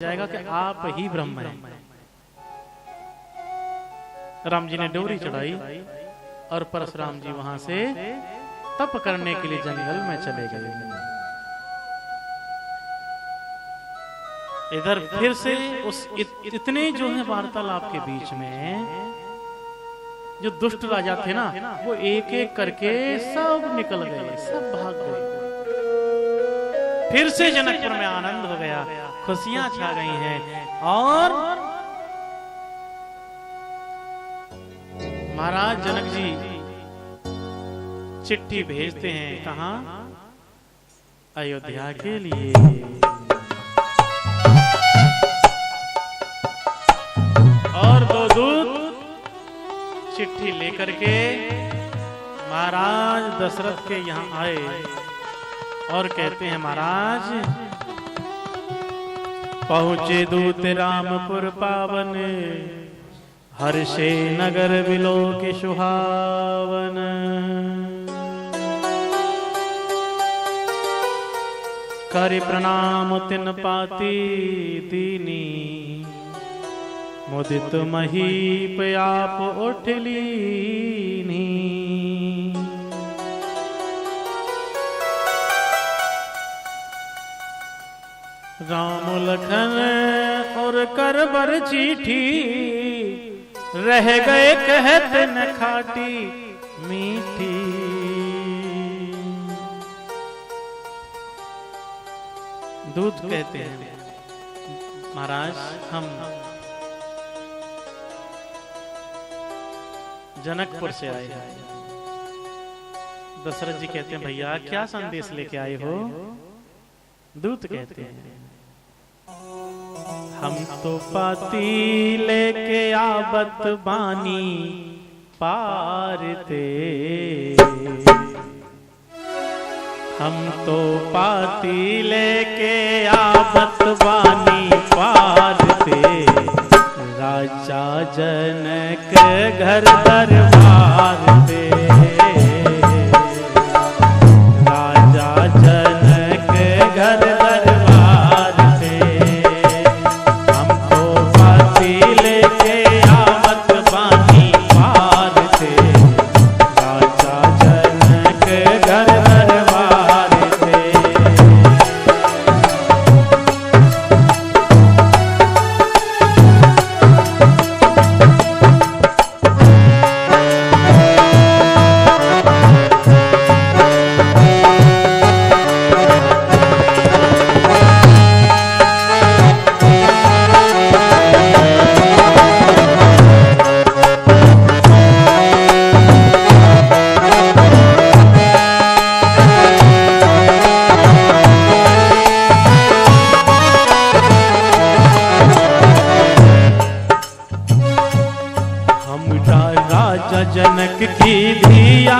जाएगा कि आप ही ब्रह्म हैं। राम जी ने डोरी चढ़ाई और परशुराम जी वहां से तप करने के लिए जंगल में चले गए। इधर फिर से उस इतने जो है वार्तालाप के बीच में जो दुष्ट राजा थे ना, वो एक एक करके सब निकल गए, सब भाग गए। फिर से जनकपुर में आनंद हो गया, खुशियां छा गई हैं। और महाराज जनक जी चिट्ठी भेजते हैं, कहां? अयोध्या के लिए। और दो दूत चिट्ठी लेकर के महाराज दशरथ के यहां आए और कहते हैं, महाराज पहुंचे दूत रामपुर पावन, हर्षे नगर विलोक सुहावन। कर प्रणाम तिन पाती दीनी, मुदित महीप आप उठ लीनी। राम लखन और करबर चीठी, रह गए कहत न खाटी मीठी। दूत कहते हैं, महाराज हम जनकपुर से आए हैं। दशरथ जी कहते हैं, भैया क्या संदेश लेके आए हो? दूत कहते हैं, हम तो पाती लेके आवत बानी पार ते। हम तो पाती लेके आवत बानी पार ते। राजा जनक घर दरबार पे, राजा जनक घर दरबार पे। हमको पाती लेके आवत बानी पार से। राजा जनक घर दरबार पे। जनक की धिया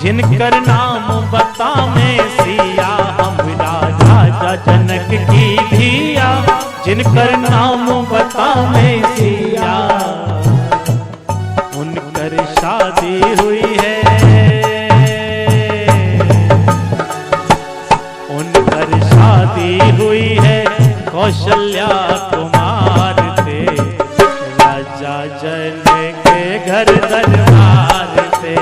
जिनकर नाम बता में सिया। हमरा राजा जनक की धिया जिनकर नाम बता में सिया। उनकर शादी हुई है, उनकर शादी हुई है कौशल्या कुमार थे। राजा जनक घर दरबार से।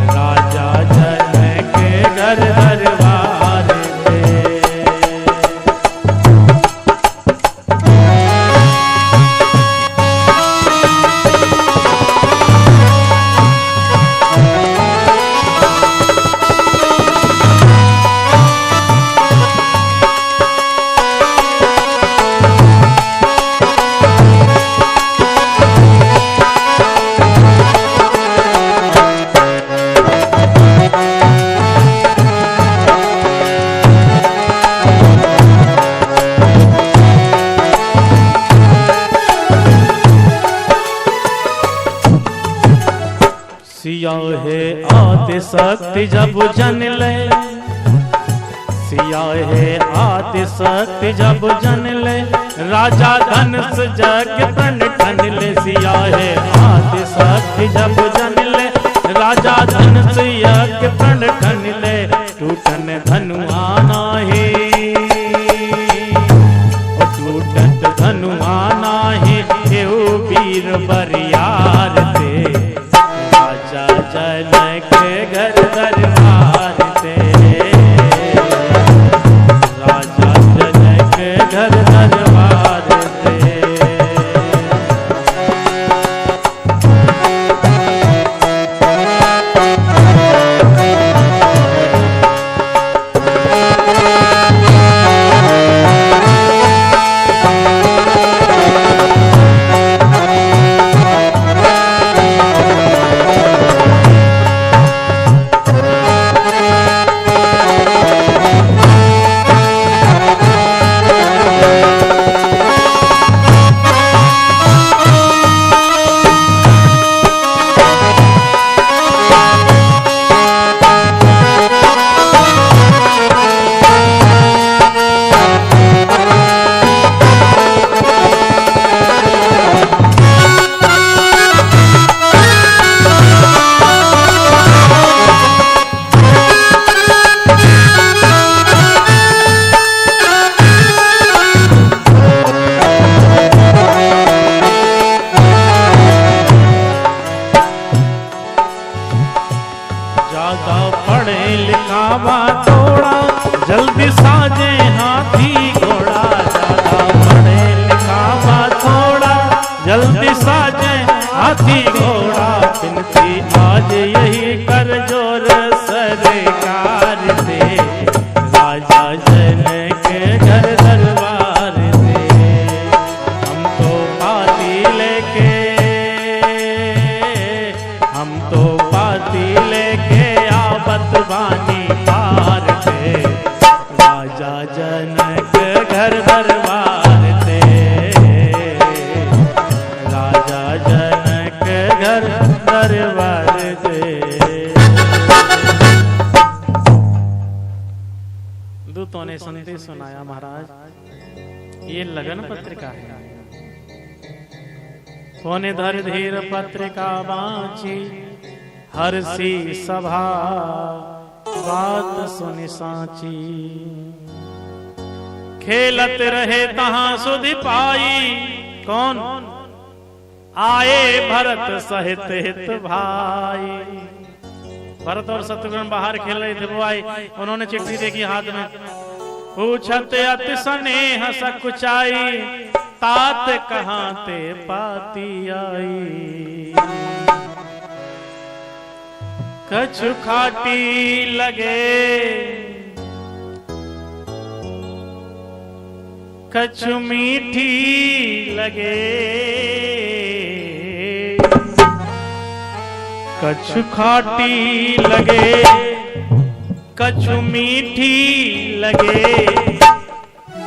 राजा जनक घर दरबार से। सिया है आदि शक्ति जब जन ले। सिया है आदि शक्ति जब जन ले। राजा धनुष जग तन ठन ले। सिया है आदि शक्ति जब जन ले। राजा धनुष यज्ञ तन ठन ले। टूटन धनुआ नाही। दरबार ते, राजा जनक घर दरबार ते। दूतों ने संदेश सुनाया, महाराज ये लगन पत्रिका है। सोने धर धीर पत्रिका बाँची, हर्षी सभा बात सुनि साची। खेलत रहे तहां सुधि पाई, कौन आए भरत सहित हित भाई। भरत और शत्रुघ्न बाहर खेल रहे थे, वो आए, उन्होंने चिट्ठी देखी हाथ में। पूछत अति स्नेह सकुचाई, तात कहाँ ते पाती आई। कछु खाटी लगे कछु मीठी लगे, कछु खाटी लगे कछु मीठी लगे।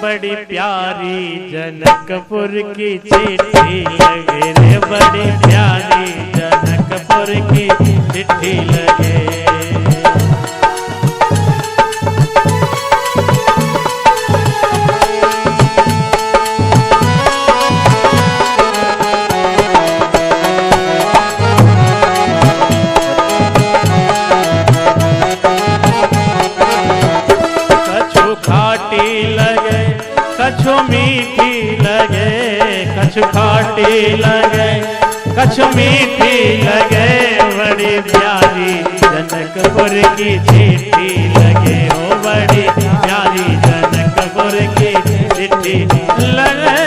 बड़ी प्यारी जनकपुर की चिट्ठी लगे रे, बड़ी प्यारी जनकपुर की चिट्ठी लगे। कछु मीठी लगे कछु खाटी लगे, कछु मीठी लगे। बड़ी प्यारी जनकपुर की चिट्ठी लगे, ओ बड़ी प्यारी जनकपुर की चिट्ठी लगे।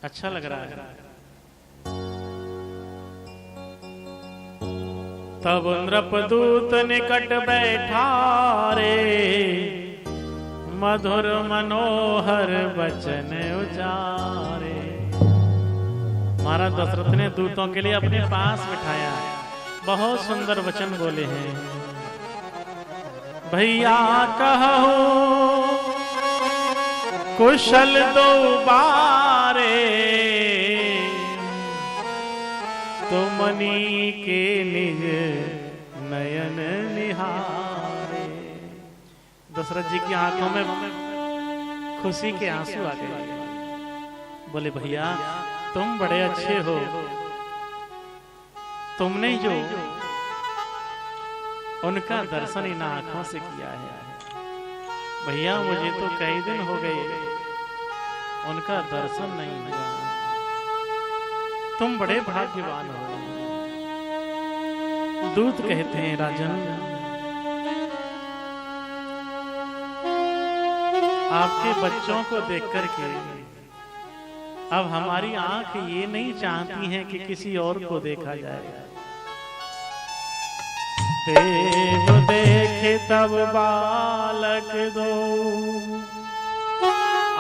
अच्छा लग रहा है। तब नृपदूत निकट बैठा रे, मधुर मनोहर वचन उचारे। महाराज दशरथ ने दूतों के लिए अपने पास बिठाया, बहुत सुंदर वचन बोले हैं। भैया कहो कुशल दो बारे, तुमनी के निज नयन निहारे। दशरथ जी की आंखों में खुशी के आंसू आ गए। बोले भैया तुम बड़े अच्छे हो, तुमने जो उनका दर्शन इन आंखों से किया है। भैया मुझे तो कई दिन हो गए उनका दर्शन नहीं हुआ, तुम बड़े भाग्यवान हो। दूत कहते हैं राजन, आपके बच्चों को देख करके अब हमारी आंख ये नहीं चाहती है कि किसी और को देखा जाए। देव देखे तब बालक दो,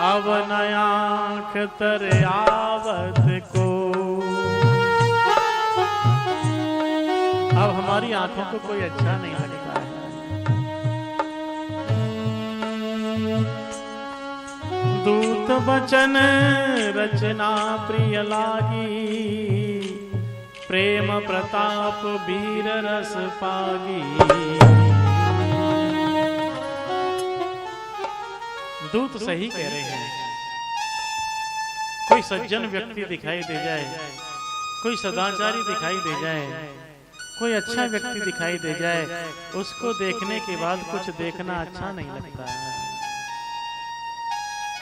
अब न आंख तर आवत को। अब हमारी आंखों को कोई अच्छा नहीं लगता है। दूत वचन रचना प्रिय लागी, प्रेम प्रताप वीर रस पागी। दूत सही कह रहे हैं। कोई सज्जन व्यक्ति दिखाई दे जाए, कोई सदाचारी दिखाई दे जाए, कोई अच्छा व्यक्ति दिखाई दे जाए, उसको देखने के बाद कुछ देखना अच्छा नहीं लगता है।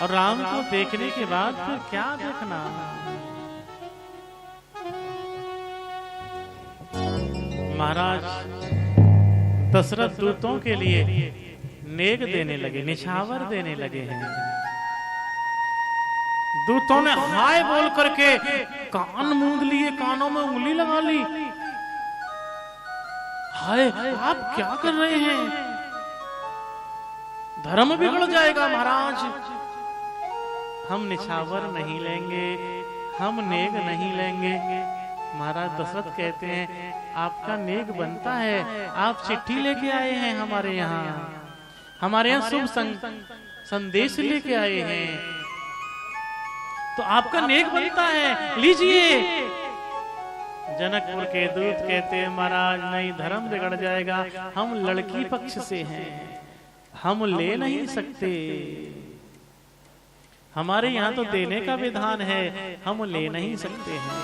और राम को देखने के बाद फिर क्या देखना। महाराज दशरथ दूतों के लिए नेग देने लगे, निछावर देने लगे हैं। दूतों ने हाय बोल करके कान मूंद लिए, कानों में उंगली लगा ली। हाय आप क्या कर रहे हैं, धर्म बिगड़ जाएगा महाराज। हम निछावर नहीं लेंगे, हम नेग नहीं लेंगे। महाराज दशरथ कहते हैं आपका नेक बनता है, आप चिट्ठी लेके आए हैं हमारे यहाँ शुभ संदेश लेके आए हैं, तो आपका नेक बनता है, लीजिए। जनकपुर के दूत कहते हैं महाराज नहीं, धर्म बिगड़ जाएगा, हम लड़की पक्ष से हैं, हम ले नहीं सकते, हमारे यहाँ तो देने का विधान है, हम ले नहीं सकते हैं,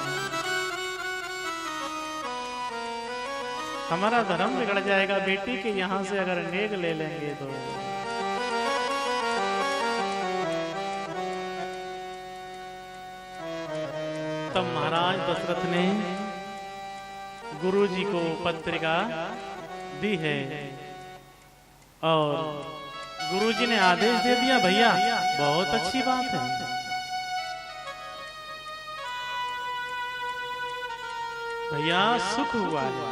हमारा धर्म बिगड़ जाएगा, बेटी के यहाँ से अगर नेक ले लेंगे तो। तब महाराज दशरथ ने गुरु जी को पत्रिका दी है और गुरु जी ने आदेश दे दिया, भैया बहुत अच्छी बात है, भैया सुख हुआ है।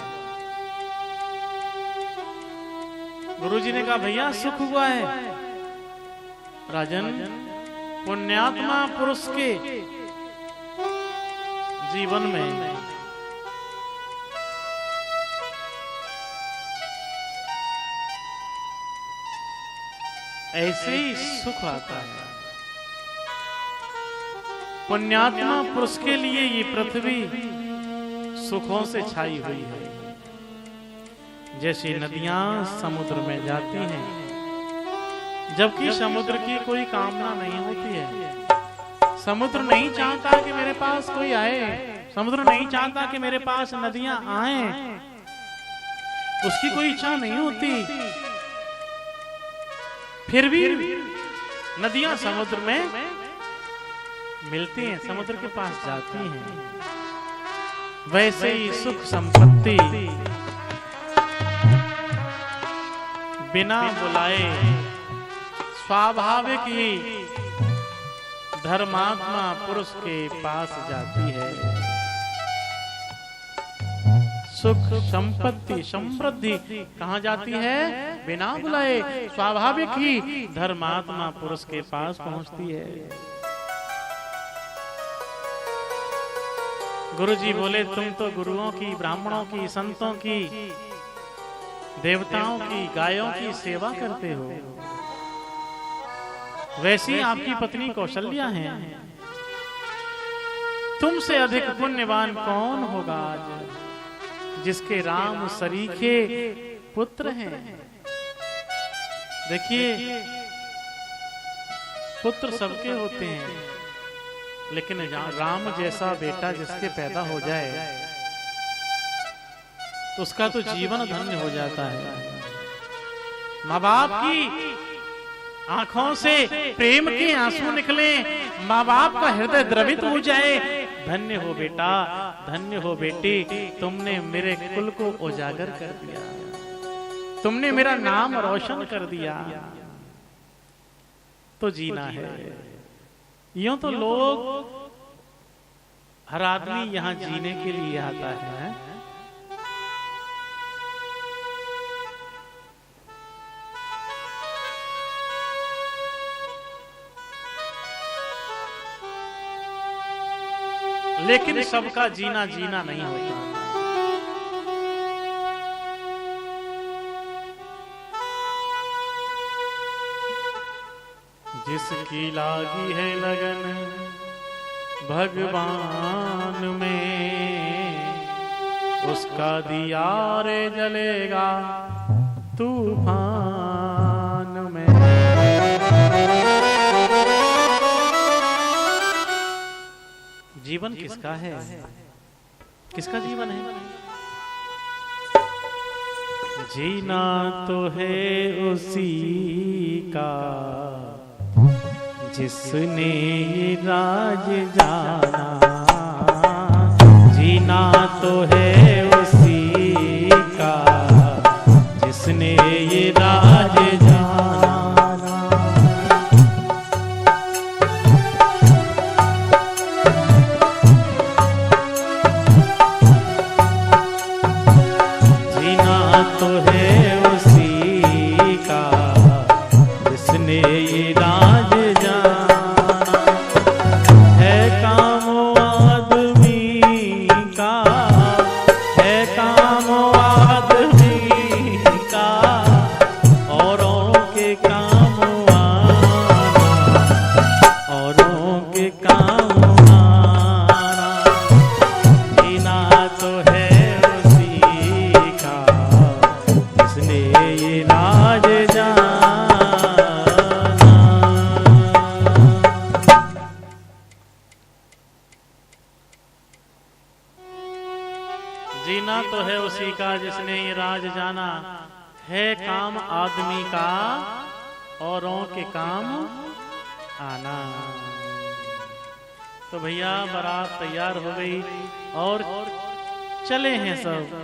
गुरु जी ने कहा भैया सुख हुआ है। राजन, पुण्यात्मा पुरुष के जीवन में ऐसे ही सुख आता है। पुण्यात्मा पुरुष के लिए ये पृथ्वी सुखों से छाई हुई है। जैसे नदियां समुद्र में जाती हैं, जबकि समुद्र की कोई कामना नहीं होती है। समुद्र नहीं चाहता कि मेरे पास कोई आए, समुद्र नहीं चाहता कि मेरे पास नदियां आए, उसकी कोई इच्छा नहीं होती। फिर भी नदियां समुद्र में मिलती हैं, समुद्र के पास जाती हैं। वैसे ही सुख संपत्ति बिना बुलाए स्वाभाविक ही धर्मात्मा पुरुष के पास जाती है। सुख संपत्ति समृद्धि कहाँ जाती है? बिना बुलाए स्वाभाविक ही धर्मात्मा पुरुष के पास पहुंचती है। गुरु जी बोले तुम तो गुरुओं की, ब्राह्मणों की, संतों की, देवताओं की, गायों की सेवा करते हो, वैसी आपकी पत्नी कौशल्या है। तुमसे अधिक पुण्यवान कौन होगा आज, जिसके राम सरीखे पुत्र हैं। देखिए, पुत्र सबके होते हैं, लेकिन राम जैसा बेटा जिसके पैदा हो जाए तो उसका तो जीवन धन्य हो जाता है। माँ बाप की आंखों से प्रेम के आंसू निकले, माँ बाप का हृदय द्रवित हो जाए, धन्य हो बेटा, धन्य हो बेटी, तुमने मेरे कुल को उजागर कर दिया, तुमने मेरा नाम रोशन कर दिया, तो जीना है। यूं तो लोग, हर आदमी यहां जीने के लिए आता है, लेकिन सबका जीना जीना नहीं होता। जिसकी लागी है लगन भगवान में, उसका दिया रे जलेगा तूफान में। जीवन किसका है? किसका जीवन है? जीना तो है उसी का जिसने ये राज जाना, जीना तो है उसी का जिसने ये राज जाना। जीना तो है उसी का जिसने ये राज जाना, है काम आदमी का राज जाना, है काम आदमी का औरों के काम आना। तो भैया बारात तैयार हो गई और चले हैं सब।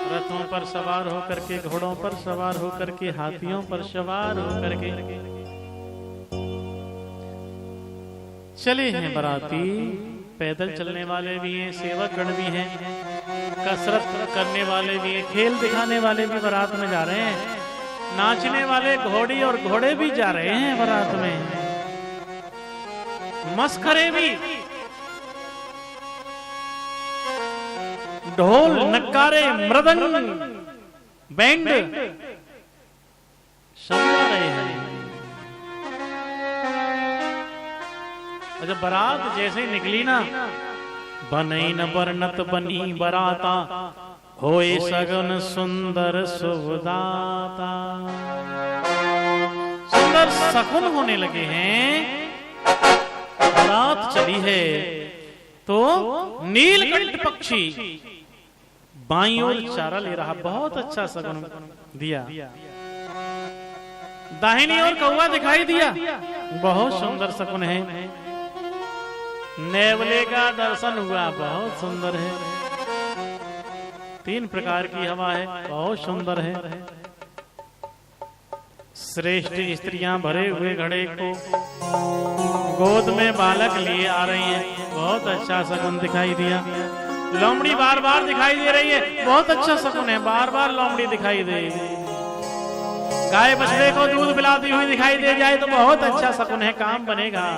रथों पर सवार होकर के, घोड़ों पर सवार होकर के, हाथियों पर सवार होकर के चले हैं बाराती। पैदल चलने वाले भी हैं, सेवक गण भी हैं, कसरत करने वाले भी हैं, खेल दिखाने वाले भी बारात में जा रहे हैं, नाचने वाले घोड़ी और घोड़े भी जा रहे हैं बारात में, मस्करे भी, ढोल नक्कारे मृदंग बैंड सब जा रहे हैं। जब बारात जैसे ही निकली ना, बनई न बरनत बनी बराता, होए सगन सुंदर सुवदाता। सुंदर सगुन होने लगे हैं। बारात चली है तो नीलकंठ पक्षी बाईं ओर चारा ले रहा, बहुत अच्छा सगुन दिया। दाहिनी ओर कौवा दिखाई दिया, बहुत सुंदर सगुन है। नेवले का दर्शन हुआ, बहुत सुंदर है। 3 प्रकार की हवा है, बहुत सुंदर है। श्रेष्ठ स्त्रियां भरे हुए घड़े को गोद में बालक लिए आ रही हैं, बहुत अच्छा सगुन दिखाई दिया। लोमड़ी बार बार दिखाई दे रही है, बहुत अच्छा सगुन है, बार बार लोमड़ी दिखाई दे। गाय बछड़े को दूध पिलाती हुई दिखाई दे जाए तो बहुत अच्छा सगुन है, काम बनेगा।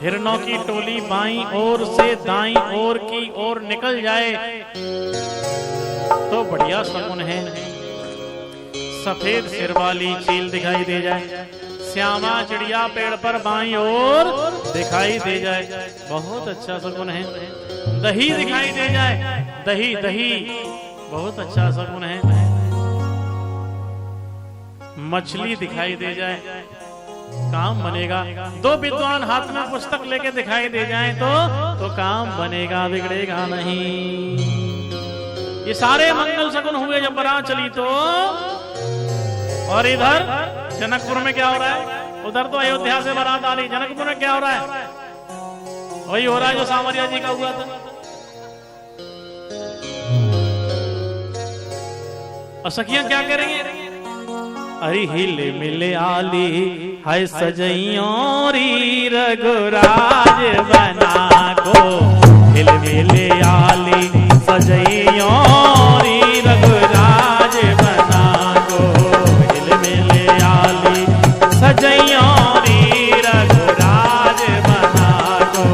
हिरणों की टोली बाईं ओर से दाईं ओर की ओर निकल जाए तो बढ़िया सगुन है। सफेद सिर वाली चील दिखाई दे जाए, श्यामा चिड़िया पेड़ पर बाईं ओर दिखाई दे जाए, बहुत अच्छा सगुन है। दही दिखाई दे जाए, दही दही बहुत अच्छा सगुन है। मछली दिखाई दे जाए, काम बनेगा। 2 विद्वान हाथ में पुस्तक लेके दिखाई दे जाएं तो काम बनेगा, बिगड़ेगा नहीं। ये सारे मंगल सगुन हुए जब बारात चली तो। और इधर जनकपुर में क्या हो रहा है? उधर तो अयोध्या से बारात आ रही, जनकपुर में क्या हो रहा है? वही हो रहा है जो सामरिया जी का हुआ था। और सखियां क्या करेंगे? अरे हिले मिले आली है सजइयों री रघुराज बना को, हिल मिले आली सजइयों री रघुराज बना को, हिल मिले आली सजइयों री रघुराज बना को।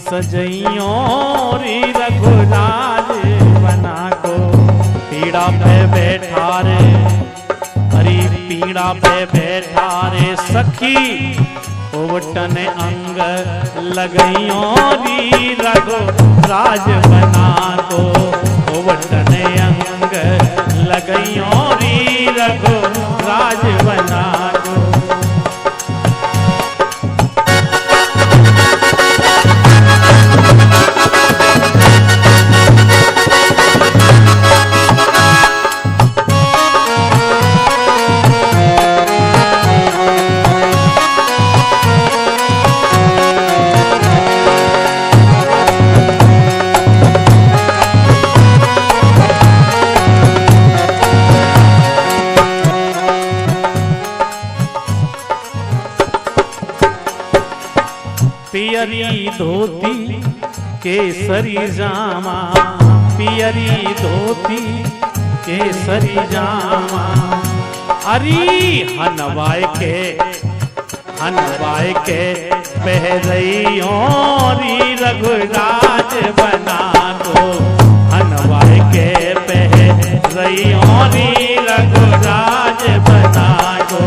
सजइयों री रघुराज बना को, पीड़ा पे बैठा रे, हरी पीड़ा पे बैठा रे सखी, ओवटन अंग लगइयों री रघुराज बना को, ओवटन अंग लगइयों री रघुराज बना को। पियरी धोती केसरी जामा, पियरी धोती केसरी जामा। अरी हनवाय के पहरइयों री रघुराज बना दो। हनवाय के पहरइयों री रघुराज बना दो।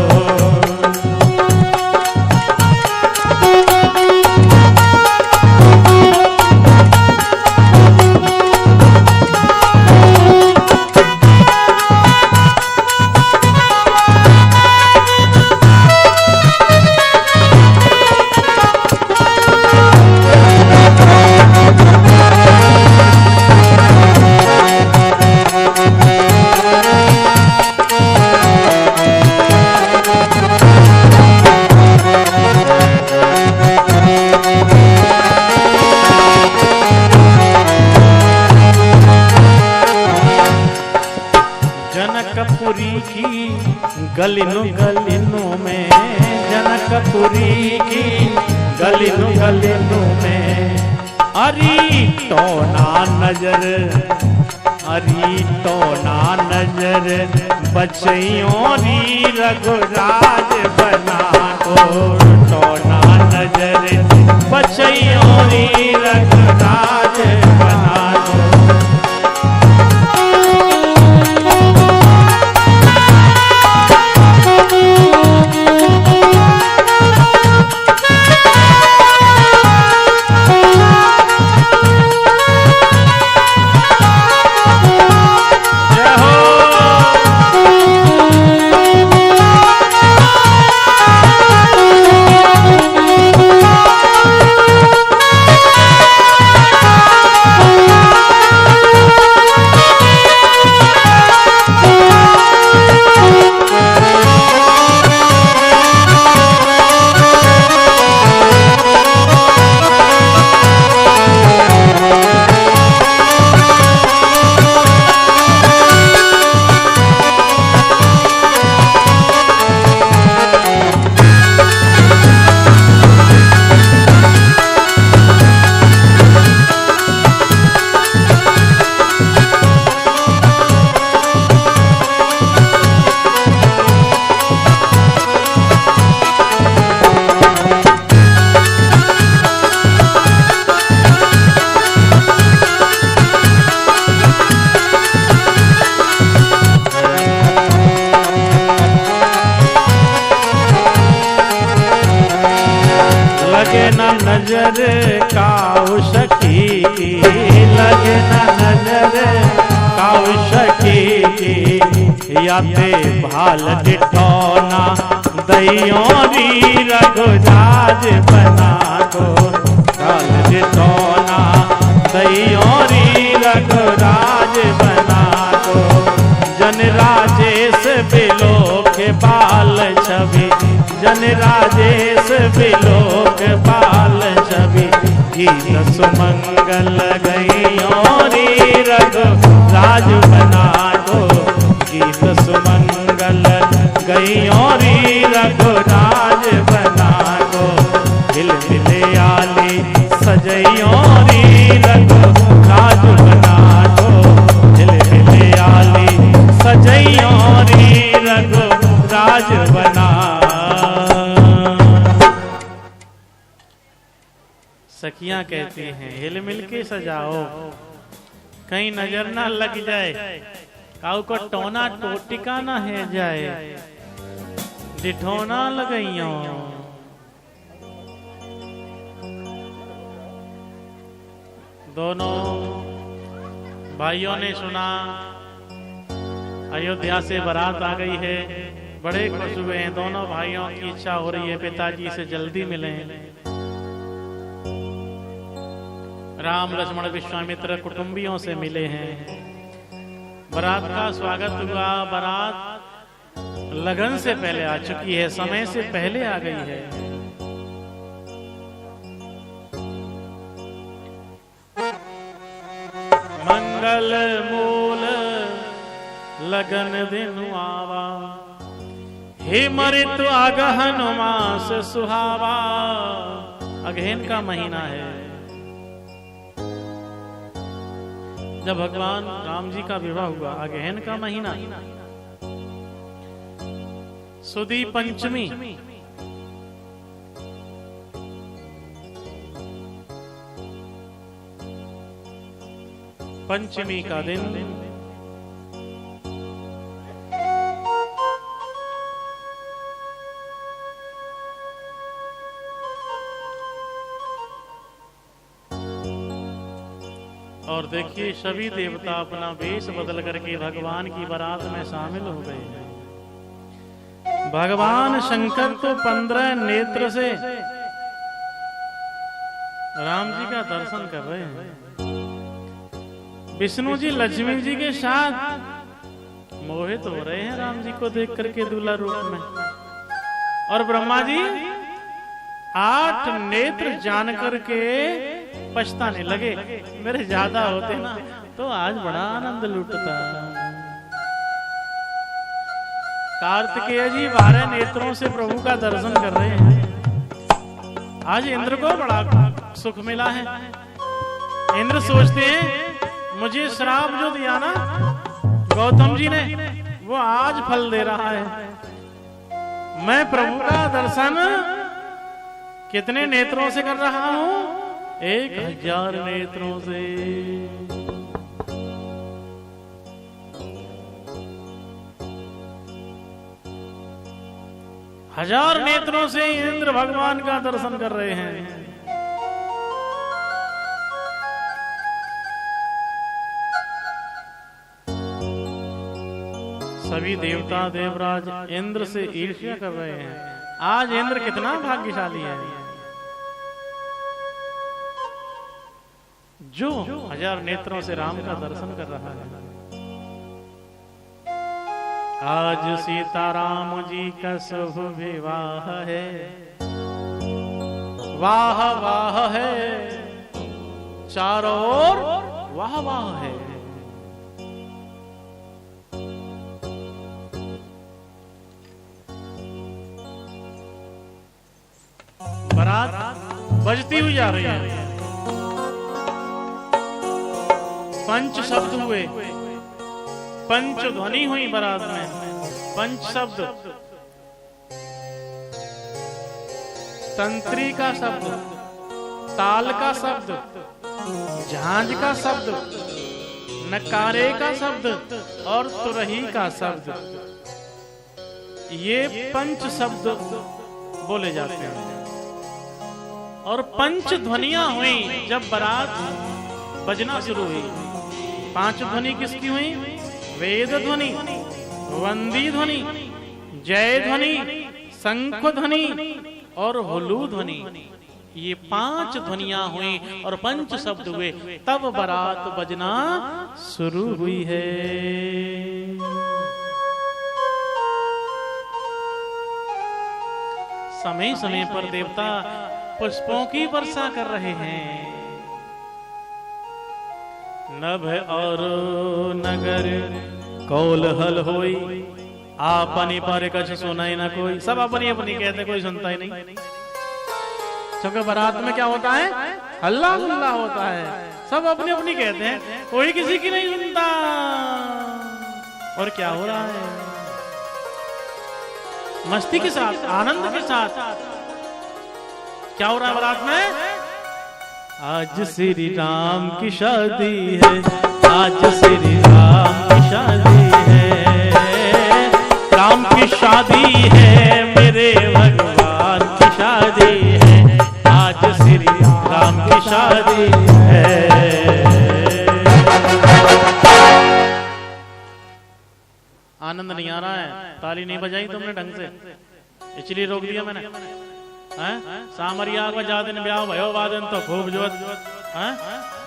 गलिनु में जनकपुरी की गलिनु में। अरी तो ना नजर बचइयों री रघुराज बना दो। तो ना नजर बचइयों री रघुराज बना दो। नजर काउशकी लगे न नजर काउशकी। याते भाल डिठौना दैयों री रघुराज बना दो। भाल डिठौना दैयों री रघुराज बना दो। जन राजेश बिलोक बाल छवि जन राजेश बिलोक बाल छवि। गीत सुमंगल गइयों री रघुराज बना दो। गीत सुमंगल गइयों री रघुराज बना दो। हिल मिले आली सजइयों री रघुराज बना दो। हिल मिले आली सजइयों री रघुराज बना। सखियां कहती हैं हिल मिल के सजाओ कहीं नजर ना लग जाए। काऊ को टोना टोटिका ना है जाए। डिठौना लगइयों दोनों भाइयों ने सुना अयोध्या से बारात आ गई है। बड़े खुश हुए हैं। दोनों भाइयों की इच्छा हो रही है पिताजी से जल्दी मिलें। राम लक्ष्मण विश्वामित्र कुटुंबियों से मिले हैं। बारात का स्वागत हुआ। बारात लगन से पहले आ चुकी है। समय से पहले आ गई है। मंगल मूल लगन दिन आवा। हे मृत्यु अगहन मास सुहावा। अगहन का महीना है। जब भगवान राम जी का विवाह हुआ, अगहन का महीना, सुदी पंचमी, पंचमी का दिन और देखिए सभी देवता अपना वेश बदल करके भगवान की बारात में शामिल हो गए हैं। भगवान शंकर तो 15 नेत्र से राम जी का दर्शन कर रहे हैं। विष्णु जी लक्ष्मी जी के साथ मोहित हो रहे हैं राम जी को देख करके दूल्हा रूप में। और ब्रह्मा जी 8 नेत्र जान करके पछताने लगे, मेरे ज्यादा होते ना तो आज बड़ा आनंद लुटता। कार्तिकेय जी 12 नेत्रों से प्रभु का दर्शन कर रहे हैं। आज इंद्र को बड़ा सुख मिला है। इंद्र सोचते हैं मुझे श्राप जो दिया ना गौतम जी ने, वो आज फल दे रहा है। मैं प्रभु का दर्शन कितने नेत्रों से कर रहा हूं? 1000 नेत्रों से। हजार नेत्रों से इंद्र भगवान का दर्शन कर रहे हैं। सभी देवता देवराज इंद्र से ईर्ष्या कर रहे हैं। आज इंद्र कितना भाग्यशाली है जो 1000 नेत्रों से राम का दर्शन कर रहा है। आज सीताराम जी का शुभ विवाह है, वाह वाह है, चारों ओर वाह वाह है। बारात बजती हुई जा रही है। पंच शब्द हुए, पंच ध्वनि हुई बारात में। पंच शब्द, तंत्री का शब्द, ताल का शब्द, झांझ का शब्द, नकारे का शब्द और तुरही का शब्द, ये पंच शब्द बोले जाते हैं। और पंच ध्वनियां हुई जब बारात बजना शुरू हुई। 5 ध्वनि किसकी हुई? वेद ध्वनि, वंदी ध्वनि, जय ध्वनि, शंख ध्वनि और हुलू ध्वनि। ये 5 ध्वनियां हुई और पंच शब्द हुए, तब बारात बजना शुरू हुई है। समय समय पर देवता पुष्पों की वर्षा कर रहे हैं। नभ और नगर कोलहल होई, आपनी पर कछ सुनाई ना कोई। सब अपनी अपनी कहते, कोई सुनता ही नहीं। क्योंकि बारात में क्या होता है? हल्ला हल्ला होता है। सब अपनी अपनी कहते हैं, कोई किसी की नहीं सुनता। और क्या हो रहा है? मस्ती के साथ, आनंद के साथ क्या हो रहा है बारात में? आज श्री राम की शादी है, आज श्री राम की शादी है, राम की शादी है, मेरे भगवान की शादी है, आज श्री राम की शादी है। आनंद नहीं आ रहा है? ताली नहीं बजाई तुमने ढंग से, इसलिए रोक दिया मैंने। सामरिया को जा दिन ब्याह भयो, बादन तो खूब जोत,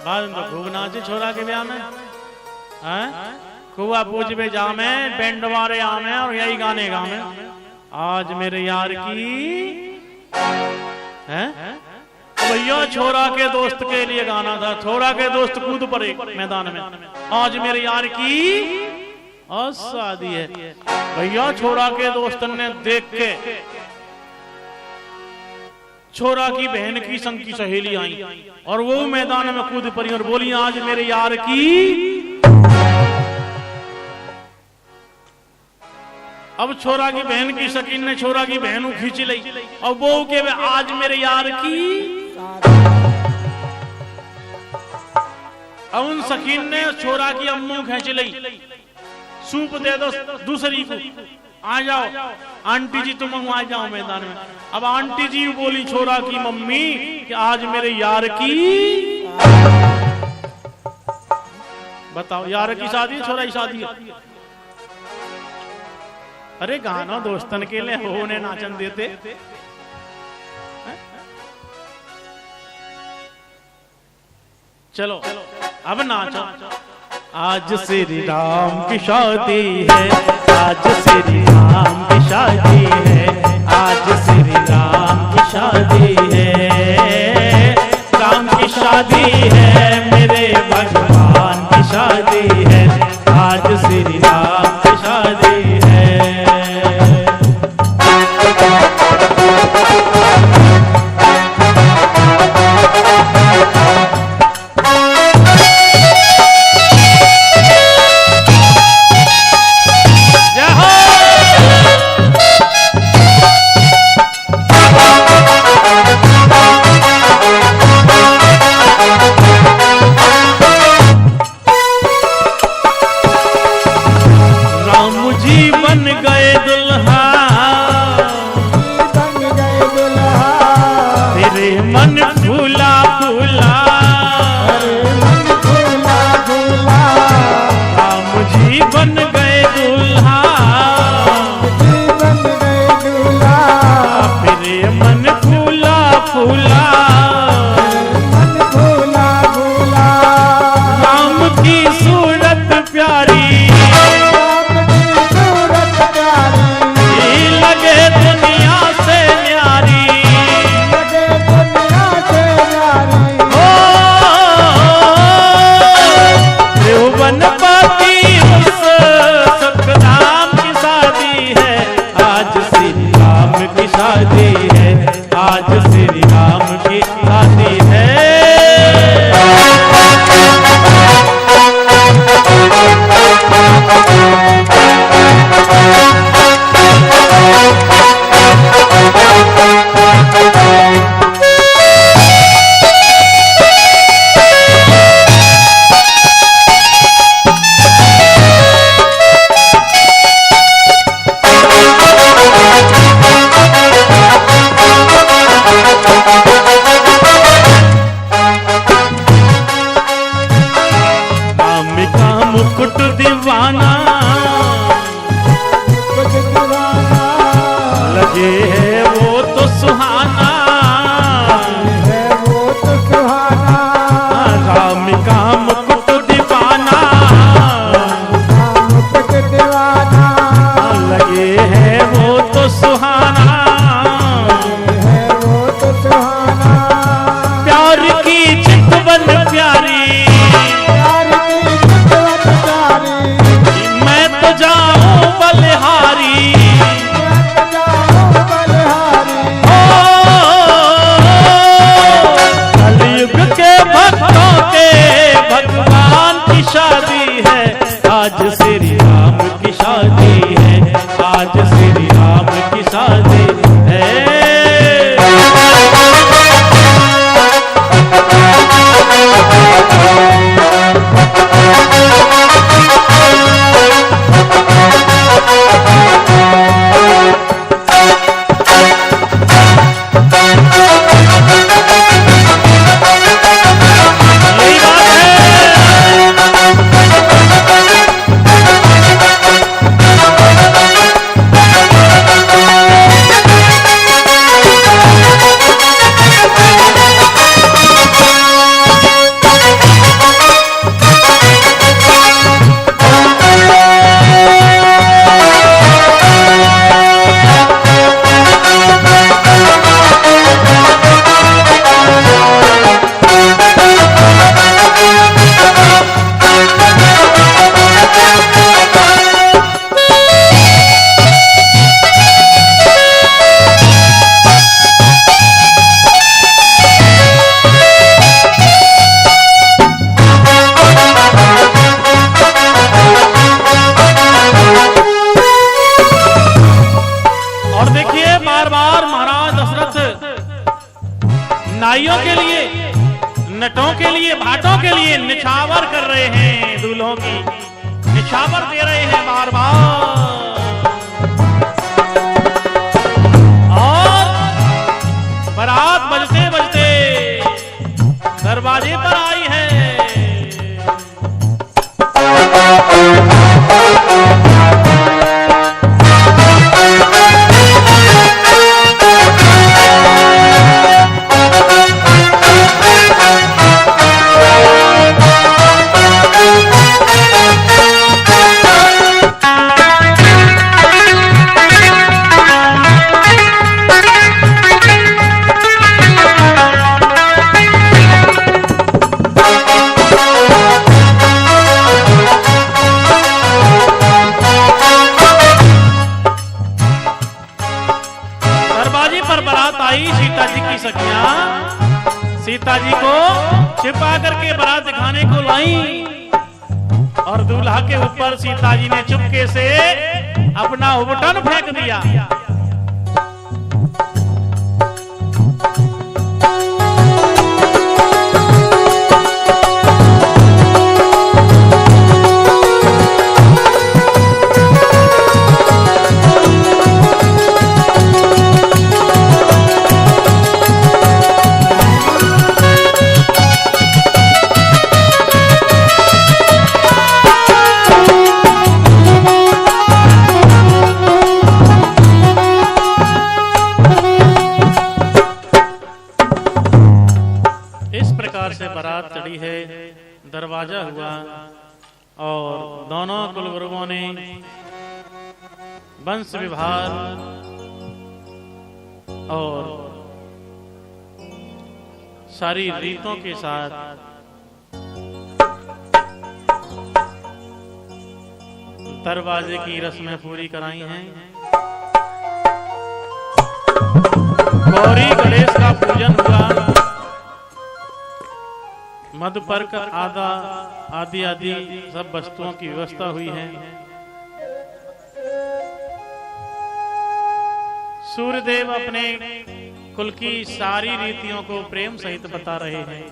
बादन तो खूब नाचे छोरा के ब्याह में। कुआ पूजबे जामे, बैंड मारे आमे और यही गाने गामे। आज मेरे यार की भैया छोरा के दोस्त के लिए गाना था। छोरा के दोस्त कूद पड़े मैदान में। आज मेरे यार की और शादी है। भैया छोरा के दोस्त ने देख के छोरा की बहन की संग की सहेली आई और वो मैदान में कूद पड़ी और बोली आज मेरे यार की। अब छोरा की बहन की शकीन ने छोरा की बहन खींच ली और वो के आज मेरे यार की। अब उन शकीन ने छोरा की अम्मू खींच ली, सूप दे दो दूसरी को, आ जाओ आंटी जी तुम आ जाओ मैदान में। अब आंटी जी बोली छोरा की मम्मी कि आज मेरे यार की। बताओ यार की शादी है छोरा की शादी है? अरे गाना दोस्तन के लिए हो उन्हें नाचन देते। चलो अब नाचो। आज श्री राम की शादी है, आज श्री राम की शादी है, आज श्री राम की शादी है, राम की शादी है, मेरे भगवान की शादी है, आज श्री राम की शादी है। भिखारियों के लिए, नटों के लिए, भाटों के लिए निछावर कर रहे हैं, दूल्हों की निछावर दे रहे हैं बार बार। और बारात बजते बजते दरवाजे पर आई है। सीता जी को छिपा करके बारात दिखाने को लाई और दूल्हा के ऊपर सीता जी ने चुपके से अपना उबटन फेंक दिया। बारात चढ़ी है, दरवाजा हुआ और दोनों कुलगुरुओं ने वंश विभाग और सारी रीतों के साथ दरवाजे की रस्में पूरी कराई हैं। गौरी गणेश का पूजन हुआ, मधुपर्क आदि आदि सब वस्तुओं की व्यवस्था हुई है। सूर्यदेव अपने कुल की सारी रीतियों को प्रेम सहित बता रहे हैं।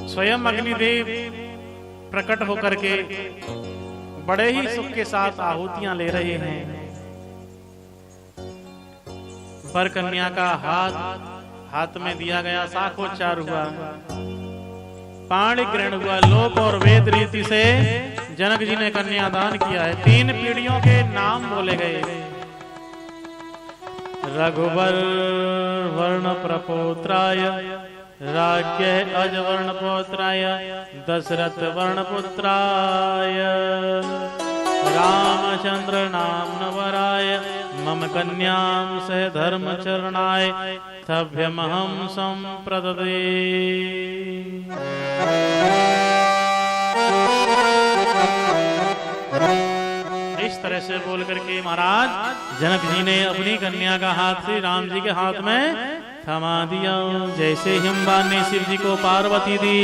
स्वयं अग्निदेव प्रकट होकर के बड़े ही सुख के साथ आहुतियां ले रहे हैं। वर कन्या का हाथ में दिया गया साखोच्चार हुआ, पाणी ग्रहण हुआ। लोक और वेद रीति से जनक जी ने कन्यादान किया है। 3 पीढ़ियों के नाम बोले गए। रघुवर वर्ण प्रपोत्राय राज्ञ अजवर्ण पौत्राय दशरथ वर्ण पुत्राय रामचंद्र नाम नवराय मम कन्यां सह धर्मचरणाय तभ्यमहं संप्रददे। इस तरह से बोल करके महाराज जनक जी ने अपनी कन्या का हाथ श्री राम जी के हाथ में थमा दिया। जैसे हिमवान ने शिव जी को पार्वती दी,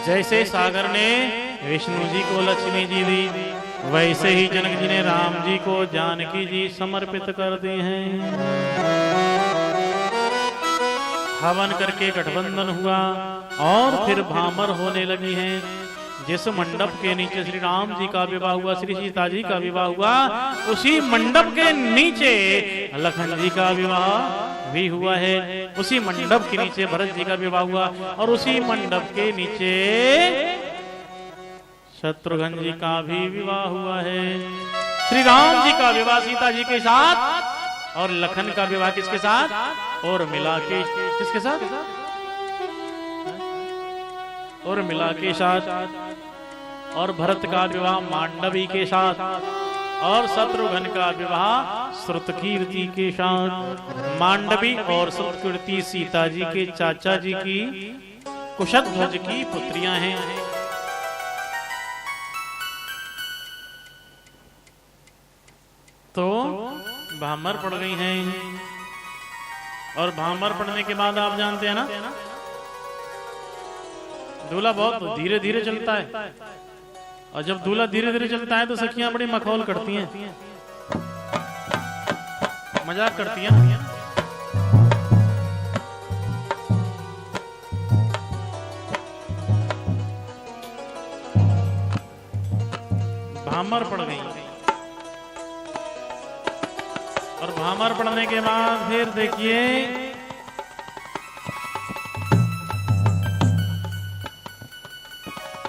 जैसे सागर ने विष्णु जी को लक्ष्मी जी दी, वैसे ही जनक जी ने राम जी को जानकी जी समर्पित कर दी हैं। हवन करके गठबंधन हुआ और फिर भामर होने लगी हैं। जिस मंडप के नीचे श्री राम जी का विवाह हुआ, श्री सीता जी का विवाह हुआ, उसी मंडप के नीचे लखन जी का विवाह भी हुआ है। उसी मंडप के नीचे भरत जी का विवाह हुआ और उसी मंडप के नीचे शत्रुघ्न जी का भी विवाह हुआ है। श्री राम जी का विवाह सीता जी के साथ और लखन का विवाह किसके साथ? और मिला के किसके साथ? और मिला के साथ। और भरत का विवाह मांडवी के साथ और शत्रुघ्न का विवाह श्रुतकीर्ति के साथ। मांडवी और श्रुतकीर्ति सीता जी के चाचा जी की कुशध्वज की पुत्रियां हैं। तो भामर पड़ गई हैं और भामर पड़ने के बाद आप जानते हैं ना, दूल्हा बहुत धीरे धीरे चलता है। और जब दूल्हा धीरे धीरे चलता है तो सखियां बड़ी मखौल करती हैं, मजाक करती हैं। भामर पड़ गई और भामर पड़ने के बाद फिर देखिए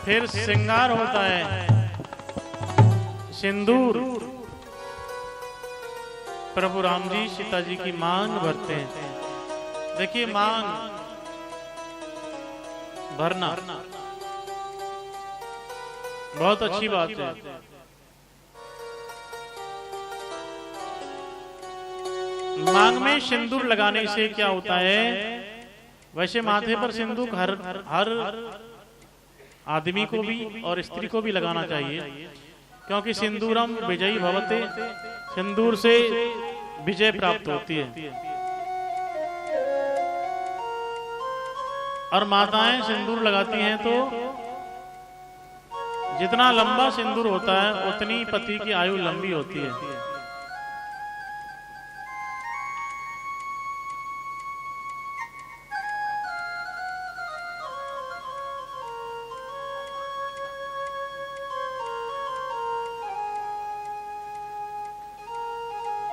फिर श्रृंगार होता है, सिंदूर। प्रभु राम जी सीता जी की मांग भरते हैं। देखिए मांग भरना बहुत अच्छी बात है। मांग में सिंदूर लगाने से क्या होता है, वैसे माथे पर सिंदूर हर आदमी को भी और स्त्री को भी लगाना चाहिए, क्योंकि सिंदूरम विजयी भवते, सिंदूर से विजय प्राप्त होती है। और माताएं सिंदूर लगाती हैं तो जितना लंबा सिंदूर होता है उतनी पति की आयु लंबी होती है।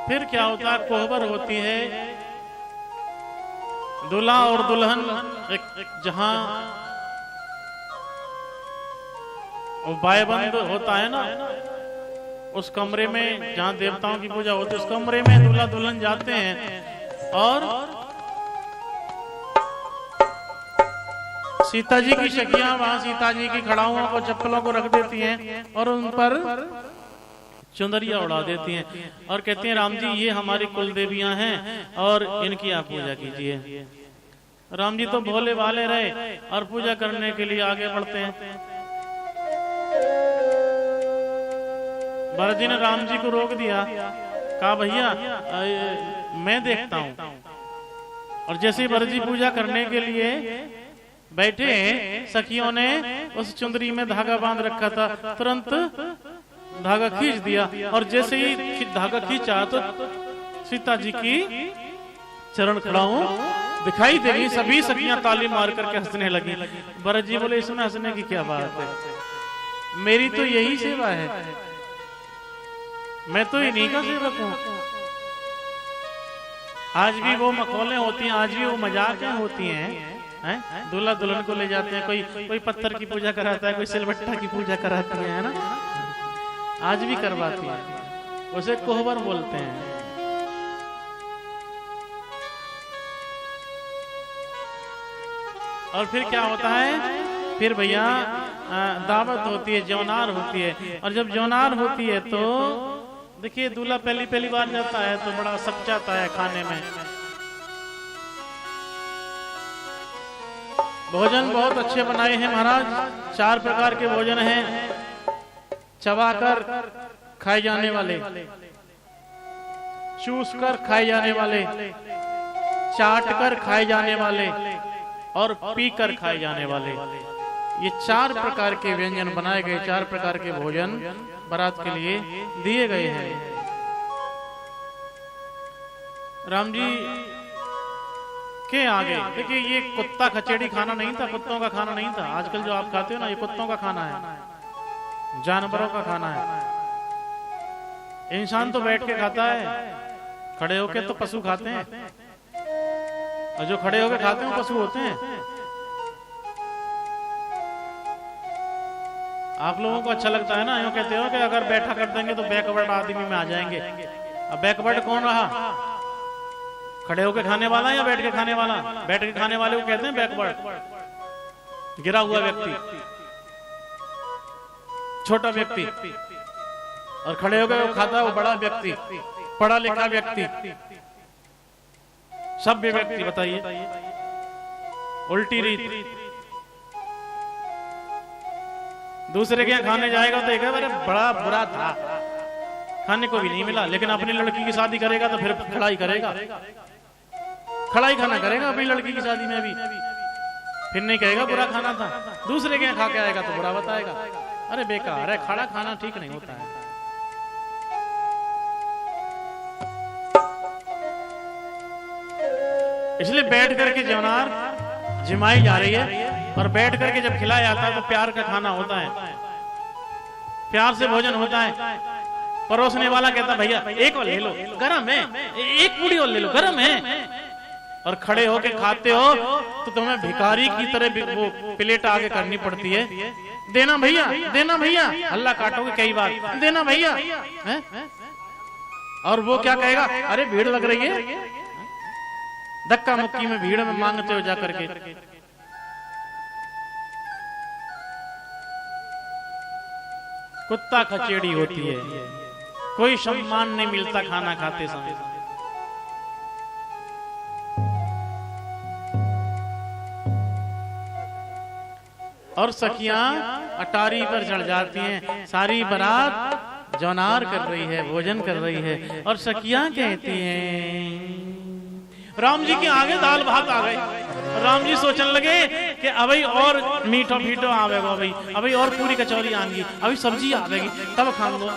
फिर क्या होता है, कोहबर होती है। दूल्हा और दुल्हन जहां बायबंद होता है ना, उस कमरे में जहां देवताओं की पूजा होती है, उस कमरे में दूल्हा दुल्हन जाते हैं और सीता जी की सखियां वहां सीता जी की खड़ाओं को, चप्पलों को रख देती हैं और उन पर चुंदरिया उड़ा देती हैं और कहती हैं राम जी ये हमारी कुल देवियां हैं और इनकी आप पूजा कीजिए। राम जी तो भोले भाले रहे और पूजा करने के लिए आगे बढ़ते हैं। भरत जी ने राम जी को रोक दिया, कहा भैया मैं देखता हूं। और जैसे ही भरत जी पूजा करने के लिए बैठे, सखियों ने उस चुंदरी में धागा बांध रखा था, तुरंत धागा खींच दिया और जैसे ही धागा खींचा तो सीता जी की चरण खड़ाओं दिखाई दे गई। सभी सखियां ताली मार करके हंसने लगी। भरत जी बोले इसमें हंसने की क्या बात है, मेरी तो यही सेवा है, मैं तो इन्हीं का सेवक हूं। आज भी वो मखौलें होती हैं, आज भी वो मजाकें होती हैं। दूल्हा दुल्हन को ले जाते हैं, कोई पत्थर की पूजा कराता है, कोई सिलबट्टा की पूजा कराती है ना, आज भी करवाती है, उसे कोहबर बोलते हैं। और फिर क्या होता है, फिर भैया दावत होती है, जौनार होती है। और जब जौनार होती है तो देखिए दूल्हा पहली बार जाता है तो बड़ा सक जाता है खाने में। भोजन बहुत अच्छे बनाए हैं महाराज, 4 प्रकार के भोजन हैं। चबाकर खाए जाने वाले, चूसकर खाए जाने वाले, चाटकर खाए जाने वाले और पीकर खाए जाने वाले, ये 4 प्रकार के व्यंजन बनाए गए, 4 प्रकार के भोजन बारात के लिए दिए गए हैं। राम जी के आगे देखिए ये कुत्ता खचेड़ी खाना नहीं था, कुत्तों का खाना नहीं था। आजकल जो आप खाते हो ना, ये कुत्तों का खाना है, जानवरों का खाना है। इंसान तो बैठ के खाता है, खड़े होके तो पशु खाते हैं, और जो खड़े होके खाते हैं पशु होते हैं। आप लोगों को अच्छा लगता है ना, यूं कहते हो कि अगर बैठा कर देंगे तो बैकवर्ड आदमी में आ जाएंगे। अब बैकवर्ड कौन रहा, खड़े होके खाने वाला या बैठ के खाने वाला? बैठ के खाने वाले को कहते हैं बैकवर्ड, गिरा हुआ व्यक्ति, छोटा व्यक्ति। और खड़े होकर वो खाता है वो बड़ा व्यक्ति, पढ़ा लिखा व्यक्ति, सभ्य व्यक्ति। बताइए उल्टी रीत। दूसरे के यहाँ खाने जाएगा तो एक अरे बड़ा बुरा था, खाने को भी नहीं मिला, लेकिन अपनी लड़की की शादी करेगा तो फिर खड़ा ही करेगा, खड़ा ही खाना करेगा अपनी लड़की की शादी में भी, फिर नहीं कहेगा बुरा खाना था। दूसरे के यहाँ खा के आएगा तो बुरा बताएगा। अरे बेकार है, खड़ा खाना ठीक नहीं होता है। इसलिए बैठ करके जवनार जिमाई जा रही है, और बैठ करके जब खिलाया जाता है तो प्यार का खाना होता है, प्यार से भोजन होता है। परोसने वाला कहता भैया एक और ले लो, गरम है, एक पूड़ी और ले लो, गरम है। और खड़े होके खाते हो तो तुम्हें भिखारी की तरह वो प्लेट आगे करनी पड़ती है, देना भैया, देना भैया, हल्ला काटोगे कई बार, देना भैया है? और वो क्या कहेगा, अरे भीड़ लग रही है, धक्का मुक्की में भीड़ में मांगते हो जाकर के। कुत्ता खचेड़ी होती है, कोई सम्मान नहीं मिलता खाना खाते समय। और सखियां अटारी पर चढ़ जाती हैं, सारी बारात जौनार कर रही है, भोजन कर रही है, और सखियां कहती हैं राम जी के आगे दाल भात आ गए। राम जी सोचने लगे कि अभी और मीठो फीटो आवेगा, अभी और पूरी कचौरी आएगी, अभी सब्जी आवेगी, तब खाऊंगा।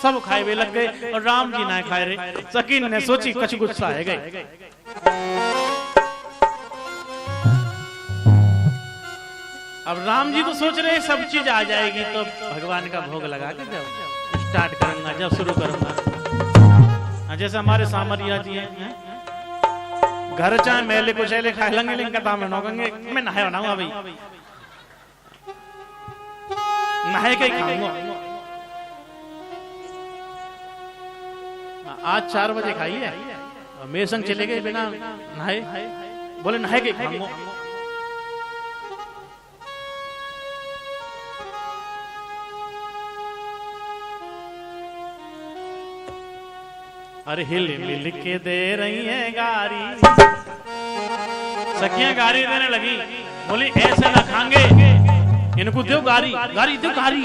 सब खाए हुए लग गए और राम जी ना खाए रहे। सकीन ने सोची कुछ गुस्सा है गए। अब राम जी तो सोच रहे सब चीज आ जाएगी तो भगवान का भोग लगा के जब स्टार्ट करूंगा, जब शुरू करूंगा। जैसे हमारे सामरिया जी हैं, घर चाहे मेले कुचैले खाए लेंगे, लेकिन कथा में नौकेंगे मैं नहाए बनाऊंगा, भाई नहाए के खाऊंगा। आज 4 बजे खाइए, मेरे संग चले गए बिना नहाए, बोले नहाए के खाऊंगा। अरे हिल मिल के दे रही है गारी, सखियां गारी देने लगी, बोली ऐसे ना खाएंगे, इनको दो गारी, गारी दो गारी।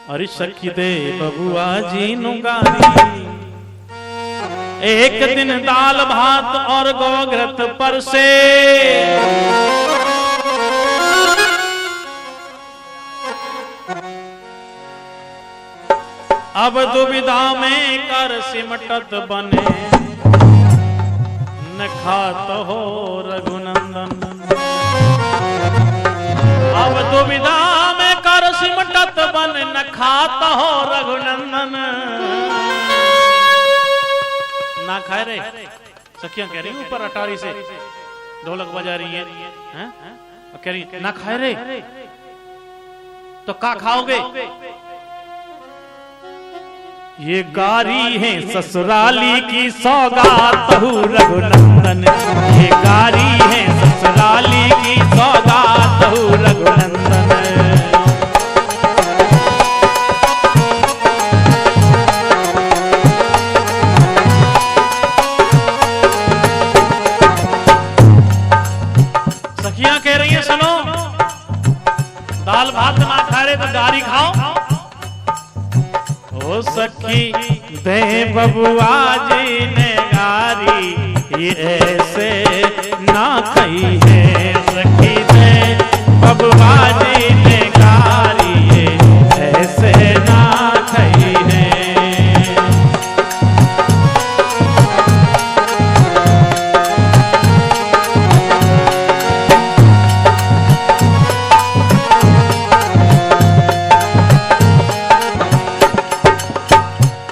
अरे सखी दे बबुआ जी नु गारी, एक दिन दाल भात और गोघृत पर से, अब दुविधा में कर सिमटत बने, न खात हो रघुनंदन। अब दुविधा में कर सिमटत बन, न खात हो रघुनंदन। ना खाए रे, सखियां कह रही ऊपर अटारी से ढोलक बजा रही है, कह रही ना खाए रे तो का खाओगे? ये गारी है ससुराली की सौगात हूँ रघुनंदन, ये गारी है ससुराली की सौगात हूँ रघुनंदन। सखियां कह रही हैं सुनो, दाल भात ना खा रहे तो गारी खाओ। ओ सखी दे बबुआ जी ने गारी, ये ऐसे ना खाई है। सखी दे बबुआ जी ने गारी, ये ऐसे ना खाई है।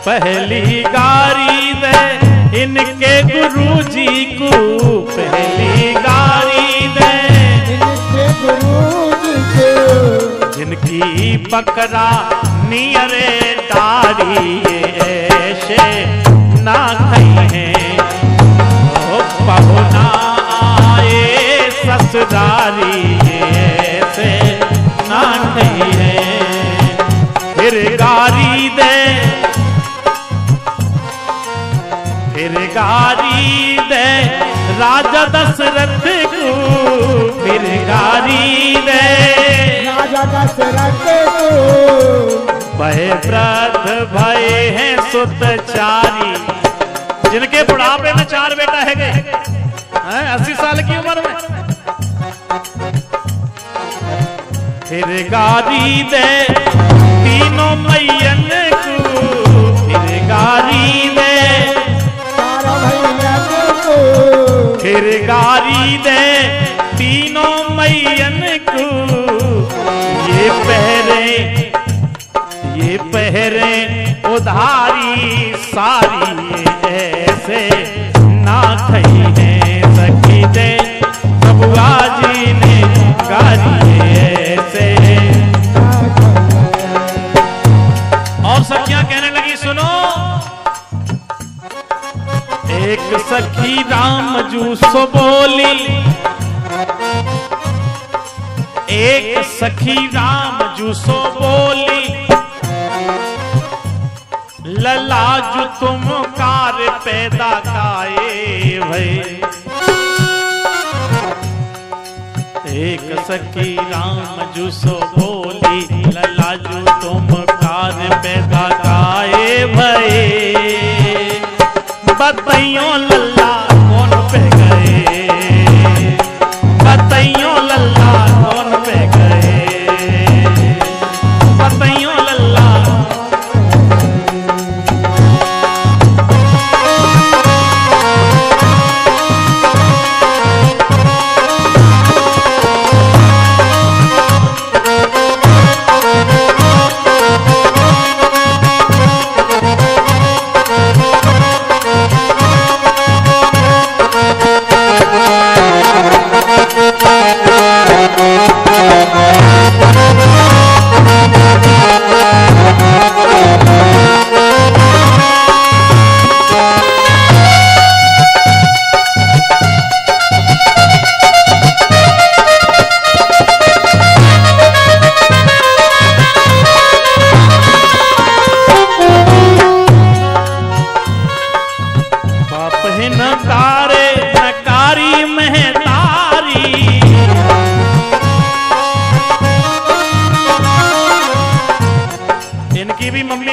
पहली गारी दे इनके गुरुजी को, पहली गारी दे इनके गुरुजी को, जिनकी पकड़ा नियरे डारी, ऐसे ना खाई है। ओ पहुना आए ससुरारी, ऐसे ना खाई है। फिर गारी दे, फिर गारी दे राजा दशरथ को, फिर गारी दे राजा दशरथ को। भय व्रत भय हैं सुत चारी, जिनके बुढ़ापे में 4 बेटा है गए 80 साल की उम्र में। फिर गारी दे तीनों मैयन को, फिर गारी दे फिर गारी दे तीनों मैयन को। ये पहरे उधारी सारी ऐसे ना खई है सखी दे बबुआ जी ने गारी ऐसे। और सखियां कहने लगी सुनो, एक सखी राम जू सो बोली, एक सखी राम जू सो बोली, लला जो तुम कार पैदा काए भई। एक सखी राम जू सो बोली, लला जो तुम कार पैदा काए भई। बताइयो लल्ला कौन पे गए, बताइयो लल्ला कौन पे गए, बताइयो लल्ला।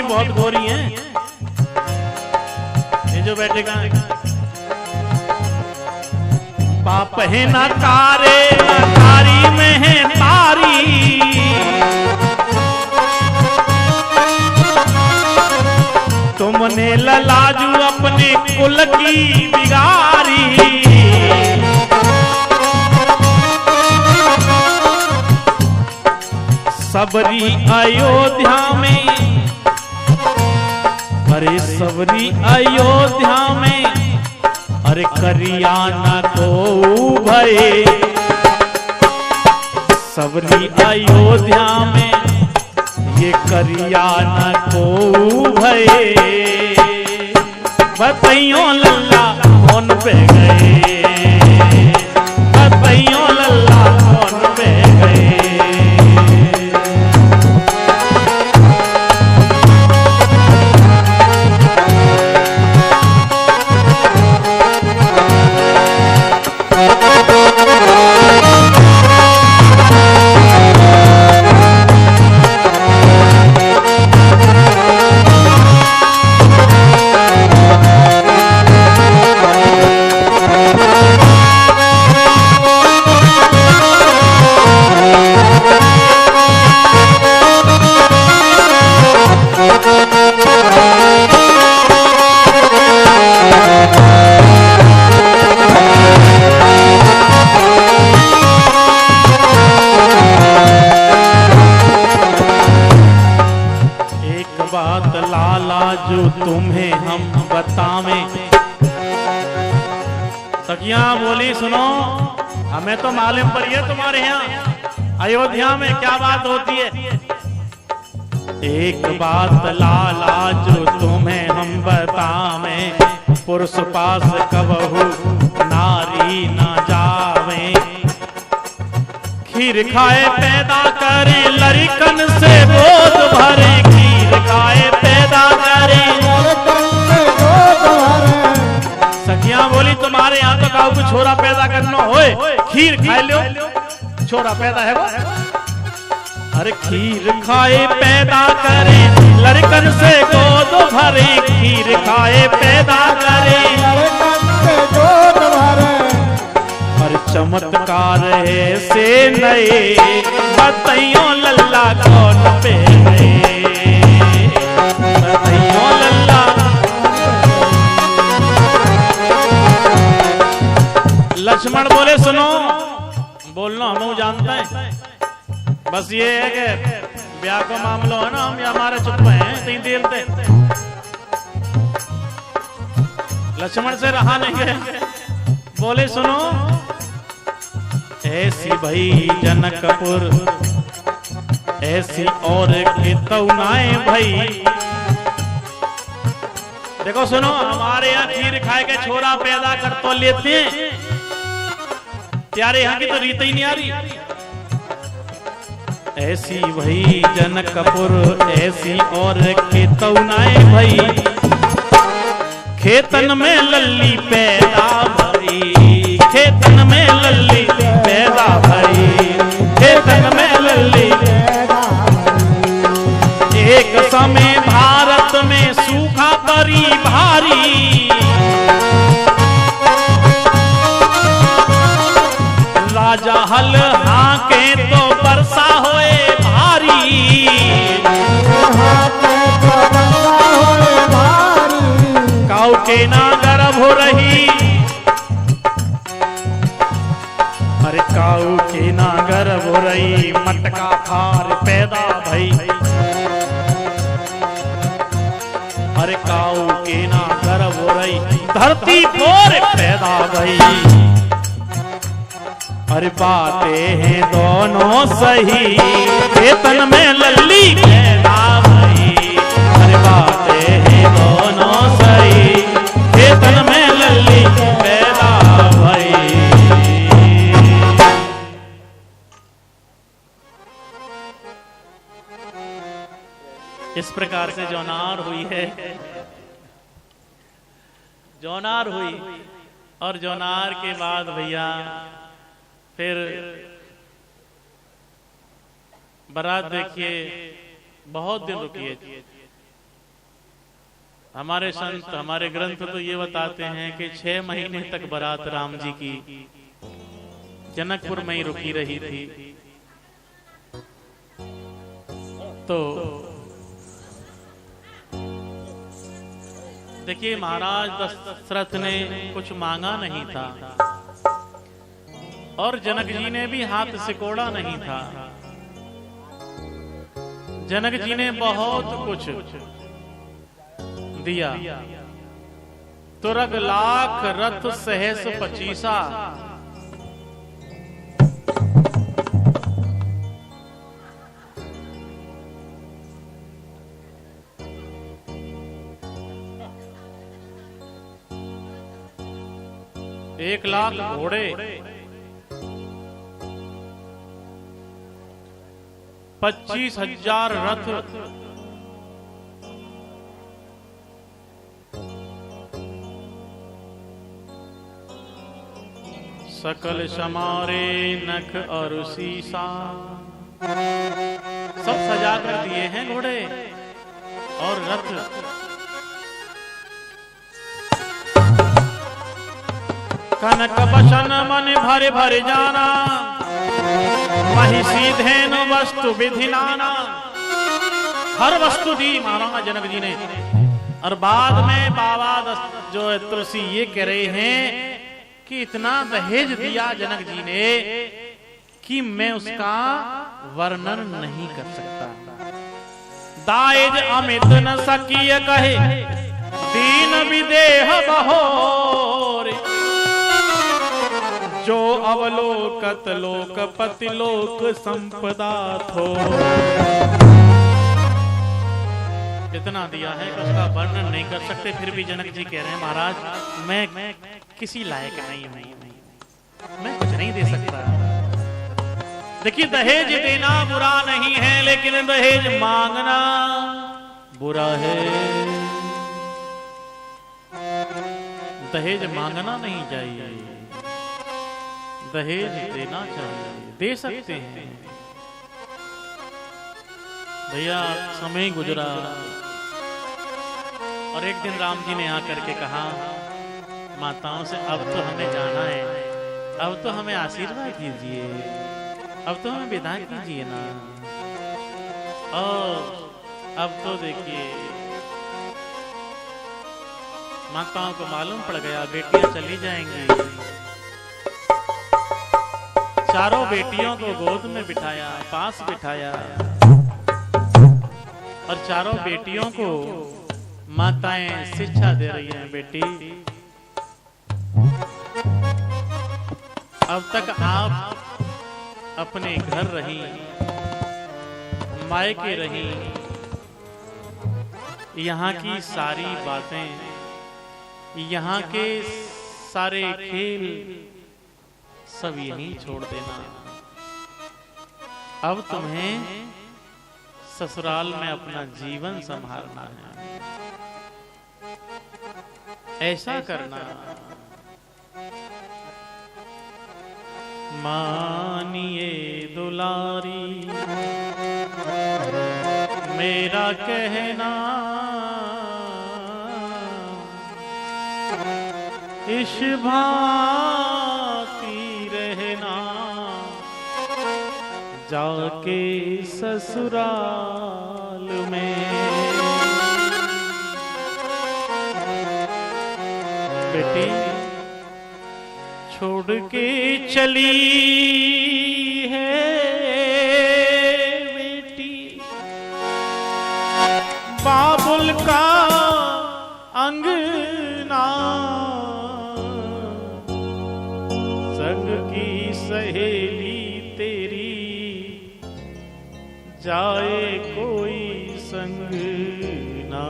बहुत गोरी हैं ये जो बैठे कहां है। पाप है ना तारे ना तारी में है तारी, तुमने ललाजू अपने कुल की बिगारी। सबरी अयोध्या में, अरे सबरी अयोध्या में, अरे करियाना को भये। सबरी अयोध्या में ये करियाना को भये। बताइयो लल्ला कौन पे गए, बताइयो लल्ला कौन पे गए। जो तुम्हें हम बतावें। सखियां बोली सुनो, हमें तो मालूम पड़ी है तुम्हारे यहाँ अयोध्या में क्या बात होती है। एक बात लाला जो तुम्हें हम बतावें, पुरुष पास कबहू नारी ना जावे। खीर खाए पैदा करें लड़कन से गोद भरे, खीर खाए पैदा करें। सखियां बोली तुम्हारे यहाँ तो काऊ को छोरा पैदा करना होए, खीर खाए लो छोरा पैदा है वो। अरे खीर खाए पैदा करें लड़कन से गोद भरे, खीर खाए पैदा करें लड़कन से गोद भरे। चमत्कार है से नए, बताइयो लल्ला कौन पे गए, बताइयो लल्ला। लक्ष्मण बोले सुनो, बोलना हम जानते हैं, बस ये है कि ब्याह का मामला है ना, हम हमारे चुप हैं तीन देर तक। लक्ष्मण से रहा नहीं गए, बोले सुनो ऐसी भई जनकपुर, ऐसी और के तौनाए भई। देखो सुनो, हमारे यहाँ खीर खाए के छोरा पैदा कर तो लेते हैं, त्यारे यहाँ की तो रीत ही नहीं आ रही। ऐसी भई जनकपुर, ऐसी और के तौनाए भई, खेतन में लल्ली पैदा भई, खेतन में लल्ली पैदा भई, खेतन में लल्ली पैदा भई। एक समय भारत में सूखा परी भारी, राजा हल हाके तो वर्षा होए भारी, काऊ के ना गर्भ हो रही, अरे काऊ के ना गर्भ हो रही, मटका खार पैदा भई, अरे काऊ के ना गर्भ हो रही, धरती फोर पैदा भई। अरे बातें हैं दोनों सही, खेतन में लल्ली पैदा भई, अरे बातें हैं दोनों सही, खेतन में लल्ली पैदा भई। इस प्रकार से जौनार हुई है, जौनार हुई, और जौनार के बाद भैया फिर बारात देखिए बहुत दिन रुकी है। हमारे संत, हमारे ग्रंथ तो ये बताते हैं कि 6 महीने तक बारात राम जी की जनकपुर में ही रुकी रही थी। तो देखिए महाराज दशरथ ने कुछ मांगा नहीं था, और जनक जी ने भी हाथ सिकोड़ा नहीं था। जनक जी ने बहुत कुछ दिया, तुरग लाख रथ सहस 25, एक लाख घोड़े, 25,000 रथ, सकल समारे नख और शीशा, सब सजा कर दिए हैं घोड़े और रथ। कनक बचन मन भरे भरे जाना, महिषी धेनु वस्तु विधि नाना। हर वस्तु दी महाराज जनक जी ने। और बाद में बाबा जो है तुलसी ये कह रहे हैं कि इतना दहेज दिया जनक जी ने कि मैं उसका वर्णन नहीं कर सकता। दाएज अमित न सकिय कहे, दीन विदेह बहोर, जो अवलोकत लोकपति लोक संपदा थो। इतना दिया है कि उसका वर्णन नहीं कर सकते। फिर भी जनक जी कह रहे हैं महाराज मैं किसी लायक नहीं हूं, मैं कुछ नहीं दे सकता। देखिए दहेज देना बुरा नहीं है, लेकिन दहेज मांगना बुरा है। दहेज मांगना नहीं चाहिए, दहेज देना चाहिए। दे सकते हैं भैया। समय गुजरा और एक दिन राम जी ने आकर के कहा माताओं से अब तो हमें जाना है, अब तो हमें आशीर्वाद कीजिए, अब तो हमें विदा कीजिए ना। और अब तो देखिए माताओं को मालूम पड़ गया बेटियां चली जाएंगी। चारों बेटियों को गोद में बिठाया, पास बिठाया और चारों बेटियों को माताएं शिक्षा दे रही हैं, बेटी अब तक आप अपने घर रही, मायके रही, यहाँ की सारी बातें, यहाँ के सारे खेल सब यहीं छोड़ देना। अब तुम्हें ससुराल में अपना जीवन संभालना है, ऐसा करना। मानिए दुलारी मेरा कहना, इस भांति रहना जाके ससुराल में। बेटी छोड़ के चली है बेटी बाबुल का अंगना, संग की सहेली तेरी जाए कोई संग ना।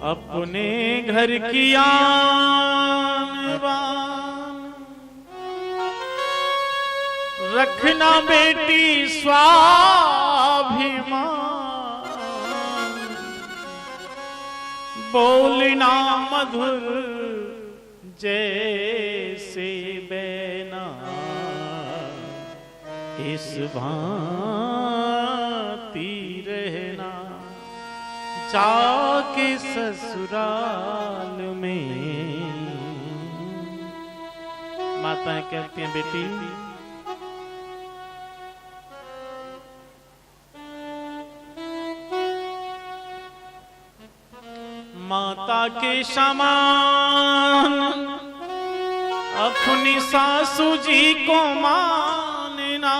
अपने घर की आन बान रखना बेटी स्वाभिमान, बोलना मधुर जैसे बैना, इस भांति रहना जाके ससुराल में। माताएं कहती हैं बेटी माता के समान अपनी सासू जी को मानना,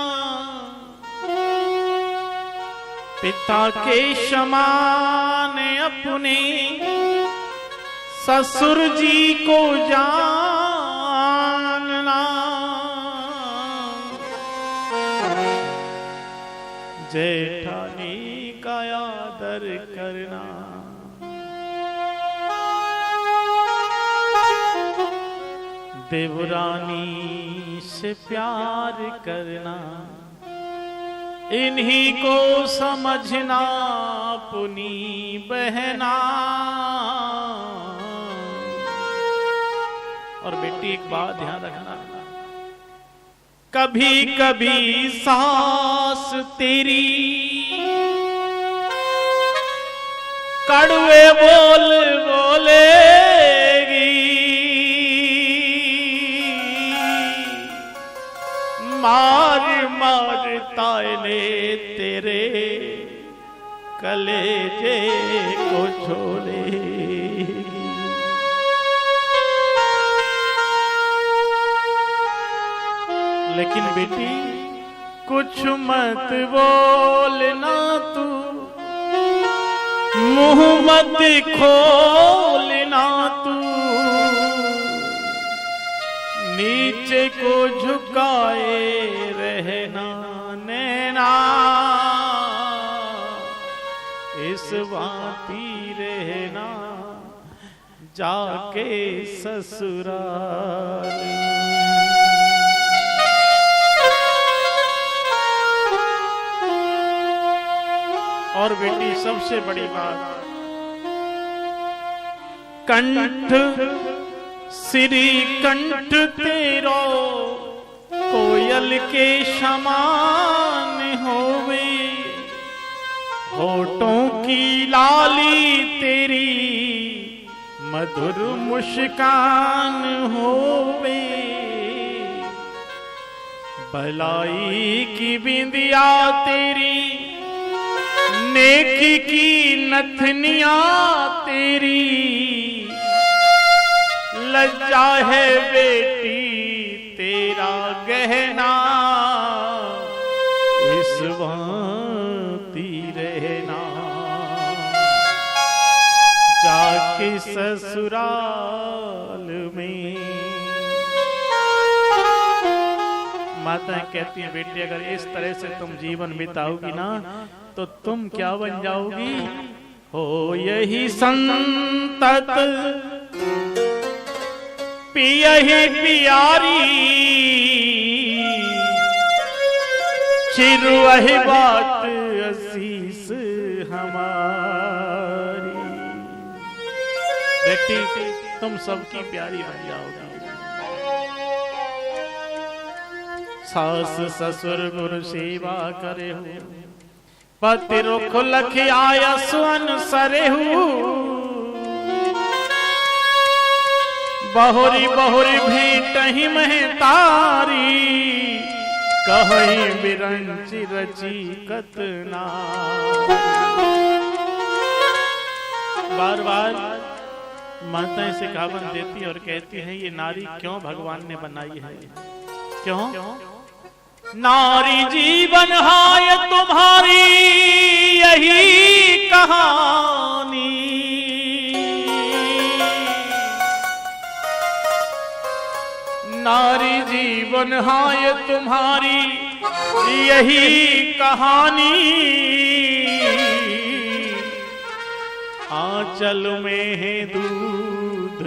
पिता के समान अपने ससुर जी को जानना, जेठानी का आदर करना, देवरानी से प्यार करना, इन्हीं को समझना अपनी बहना। और बेटी एक बात ध्यान रखना, कभी कभी सास तेरी कड़वे बोल बोलेगी, मार मार ताने तेरे कलेजे को छोड़ेगी। लेकिन बेटी कुछ मत बोलना तू, मुंह मत खोलना तू, नीचे को झुकाए रहना नैना, इस भांति रहना जाके ससुराल। और बेटी सबसे बड़ी बात, कंठ श्री कंठ तेरो कोयल के समान होवे, होठों की लाली तेरी मधुर मुस्कान होवे, भलाई की बिंदिया तेरी, नेकी की नथनिया तेरी, लज्जा है बेटी तेरा गहना, इस भांति रहना जाके ससुराल में। माताएं कहती हैं बेटी अगर इस तरह से तुम जीवन बिताओगी ना तो तुम क्या बन जाओगी, हो यही संतत पियही प्यारी, चिर वही बात असीस हमारी। बेटी तुम सबकी प्यारी बन जाओगी। सास ससुर गुरु सेवा करे हो, पति रुख लख आया सुन सरे हो, बहुरी बहुरी भेंट ही मह तारी, कहीं बिरंची रची कतना। बार बार माताएं से कावन देती और कहती हैं ये नारी क्यों भगवान ने बनाई है, क्यों? नारी जीवन हाय तुम्हारी यही कहानी, नारी जीवन हाय तुम्हारी यही कहानी, आंचल में है दूध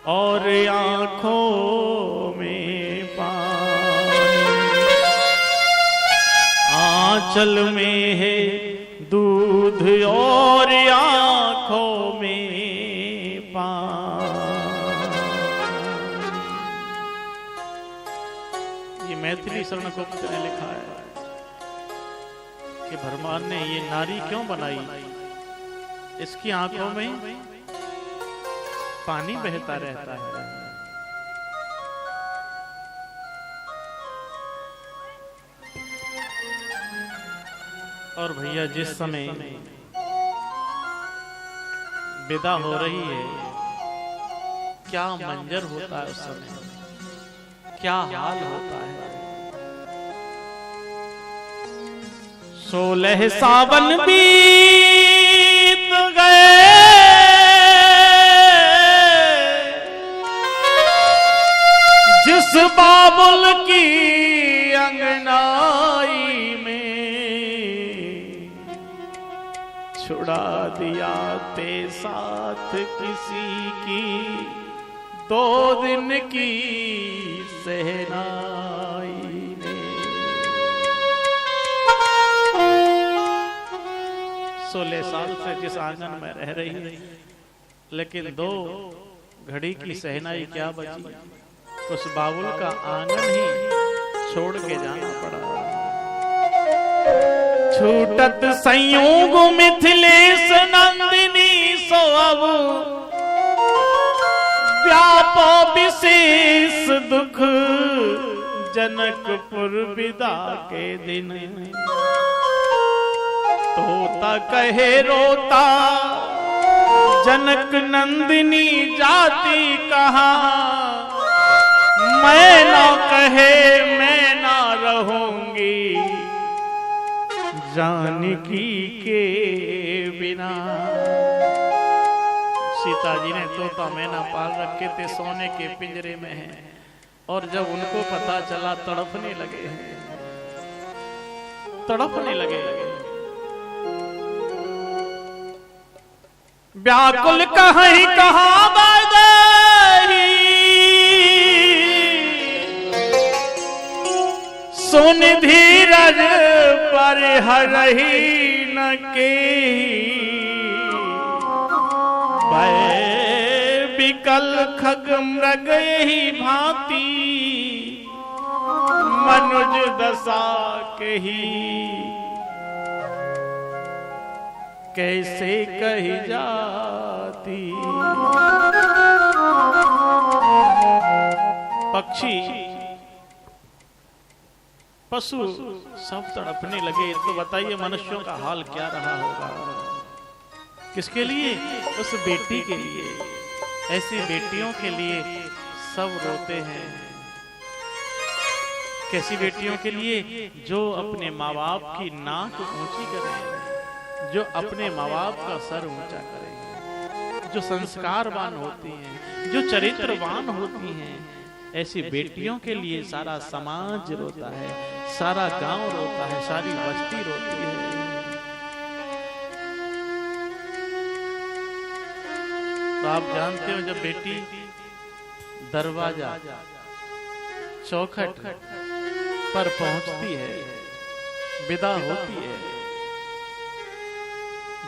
और आंखों में पानी, आंचल में है दूध और आंखों में पानी। ये मैथिली शरण गुप्त ने लिखा है कि भगवान ने ये नारी क्यों बनाई, इसकी आंखों में पानी बहता रहता है। और भैया जिस समय विदा हो रही है क्या मंजर होता है, उस समय क्या हाल होता है। 16 सावन बीत गए, जिस बाबुल की अंगनाई में छुड़ा दिया ते साथ किसी की 2 दिन की सहनाई ने। 16 साल से जिस आंगन में रह रही, लेकिन 2 घड़ी की सहनाई क्या बची, उस बाबुल का आंगन ही छोड़ के जाना पड़ा। छूटत संयोग मिथिलेश नंदिनी सो अब व्यापो विशेष दुख, जनकपुर विदा के दिन तोता कहे रोता, जनक नंदिनी जाती कहाँ, मैं ना कहे मैं ना रहूंगी जानकी के बिना। सीता जी ने तोता मैना पाल रखे थे, सोने के पिंजरे में हैं, और जब उनको पता चला तड़पने लगे, तड़पने लगे। व्याकुल कहीं कहाँ बदरी, सुन धीरज पर हरही न के, विकल खग मृग ही भांति मनुज दशा कही। कैसे कही जाती। पक्षी पशु सब तड़पने लगे, तो बताइए मनुष्यों का हाल क्या रहा होगा। किसके लिए? उस बेटी के लिए। ऐसी बेटियों के लिए सब रोते हैं। कैसी बेटियों के लिए? जो अपने माँ बाप की नाक ऊंची करें, जो अपने माँ बाप का सर ऊंचा करें, जो संस्कारवान होती हैं, जो चरित्रवान होती हैं, ऐसी बेटियों के लिए सारा समाज रोता है, सारा गांव रोता है, सारी बस्ती रोती है। तो आप जानते हो जब बेटी दरवाजा चौखट पर पहुंचती है, विदा होती है,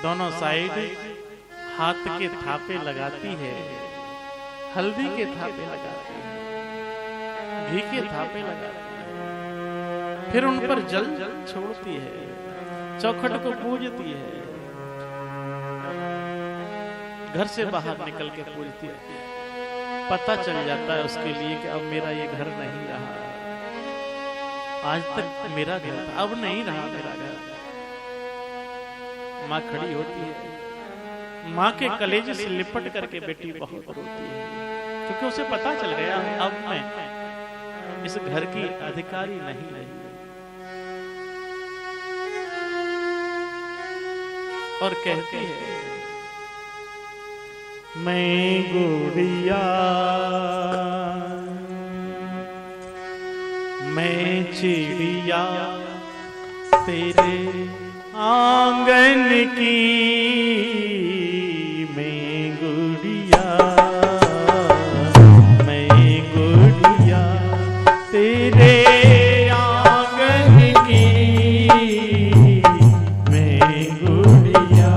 दोनों साइड हाथ के थापे लगाती है, हल्दी के थापे लगाती है, घी के थापे लगाती है, फिर उन पर जल छोड़ती है, चौखट को पूजती है, घर से बाहर निकल के पूजती है। पता चल जाता है उसके लिए कि अब मेरा ये घर नहीं रहा, आज तक मेरा घर था, अब नहीं रहा मेरा घर। माँ खड़ी होती है, माँ के कलेजे से लिपट करके बेटी बहुत रोती है, क्योंकि उसे पता चल गया अब मैं इस घर की अधिकारी नहीं रही। और कहती है, मैं गुड़िया, मैं चिड़िया तेरे आंगन की, मैं गुड़िया, मैं गुड़िया तेरे आंगन की, मैं गुड़िया।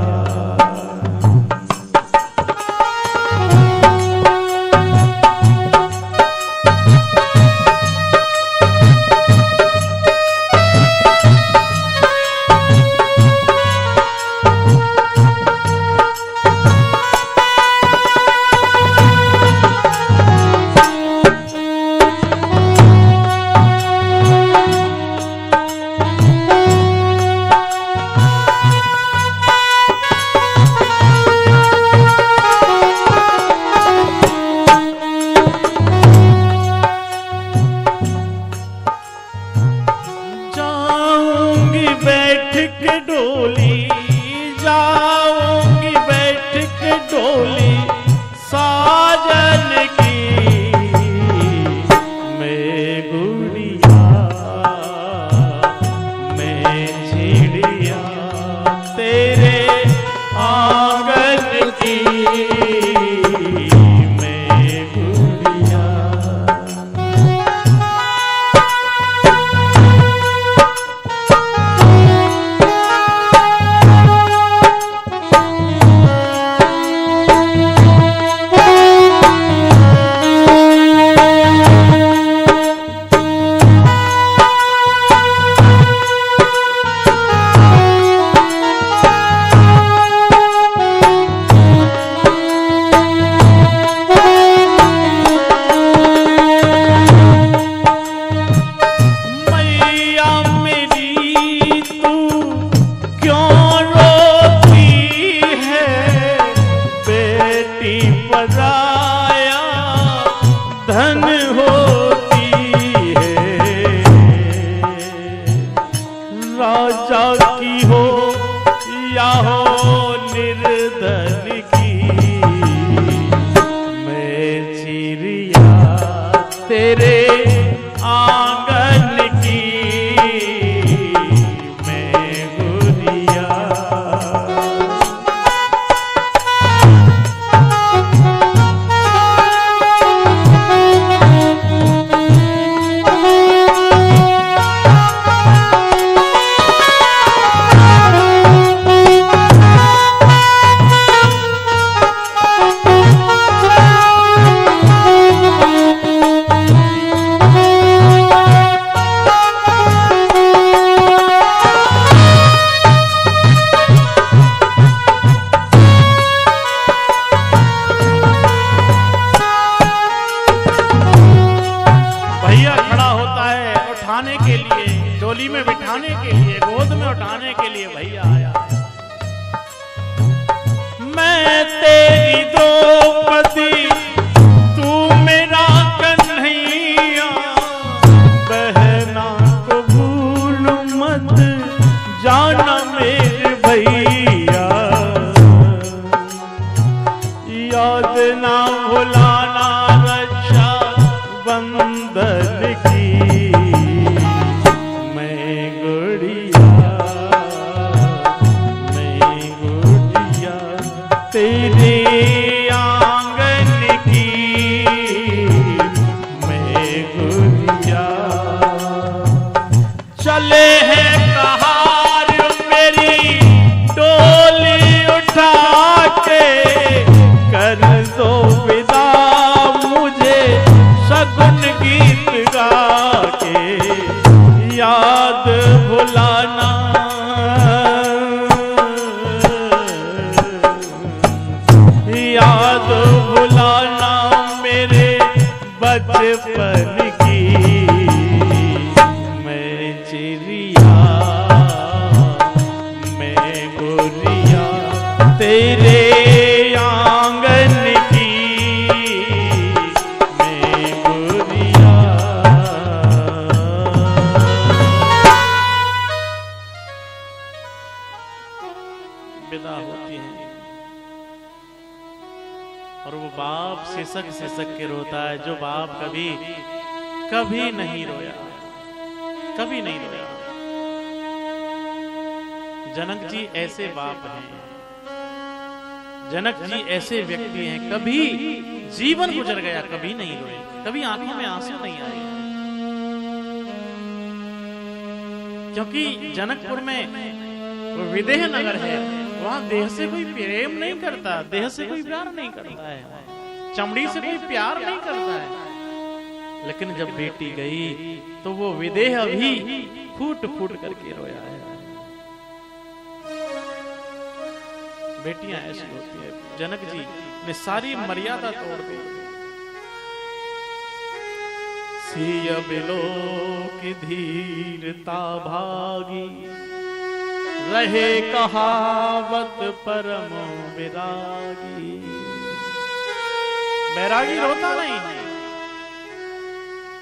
बैठाने के लिए, गोद में उठाने के लिए भैया आया। मैं तेरी द्रौपदी, तू मेरा कन्हैया, बहना को भूल मत जाना मेरे भैया, याद ना भुलाना रक्षा बंधन की, मैं गुड़िया तेरे आंगन की, मैं गुड़िया। चले हैं कहार मेरी डोली उठा के, कर दो विदा मुझे शगुन गीत गा के, याद भुलाना याद भुलाना मेरे बचपन की, मैं चिड़िया मैं गोरिया तेरे आंगन की, मैं गोरिया। विदा होती है और वो बाप सिसक सिसक के रोता है, जो बाप कभी नहीं रोया, कभी नहीं रोया। जनक जी ऐसे बाप हैं, जनक जी ऐसे व्यक्ति हैं, कभी जीवन गुजर गया कभी नहीं रोए, कभी आंखों में आंसू नहीं आए। क्योंकि जनकपुर में विदेह नगर है, वहां देह से कोई प्रेम नहीं करता, देह से कोई प्यार नहीं करता है, चमड़ी से कोई प्यार नहीं करता है। लेकिन जब बेटी गई तो वो विदेह भी फूट फूट करके रोया है। बेटियां ऐसी होती है। जनक जी ने सारी मर्यादा तोड़ दी। सिय बिलो की धीरता भागी, रहे कहावत परम विरागी। बैरागी रोता नहीं,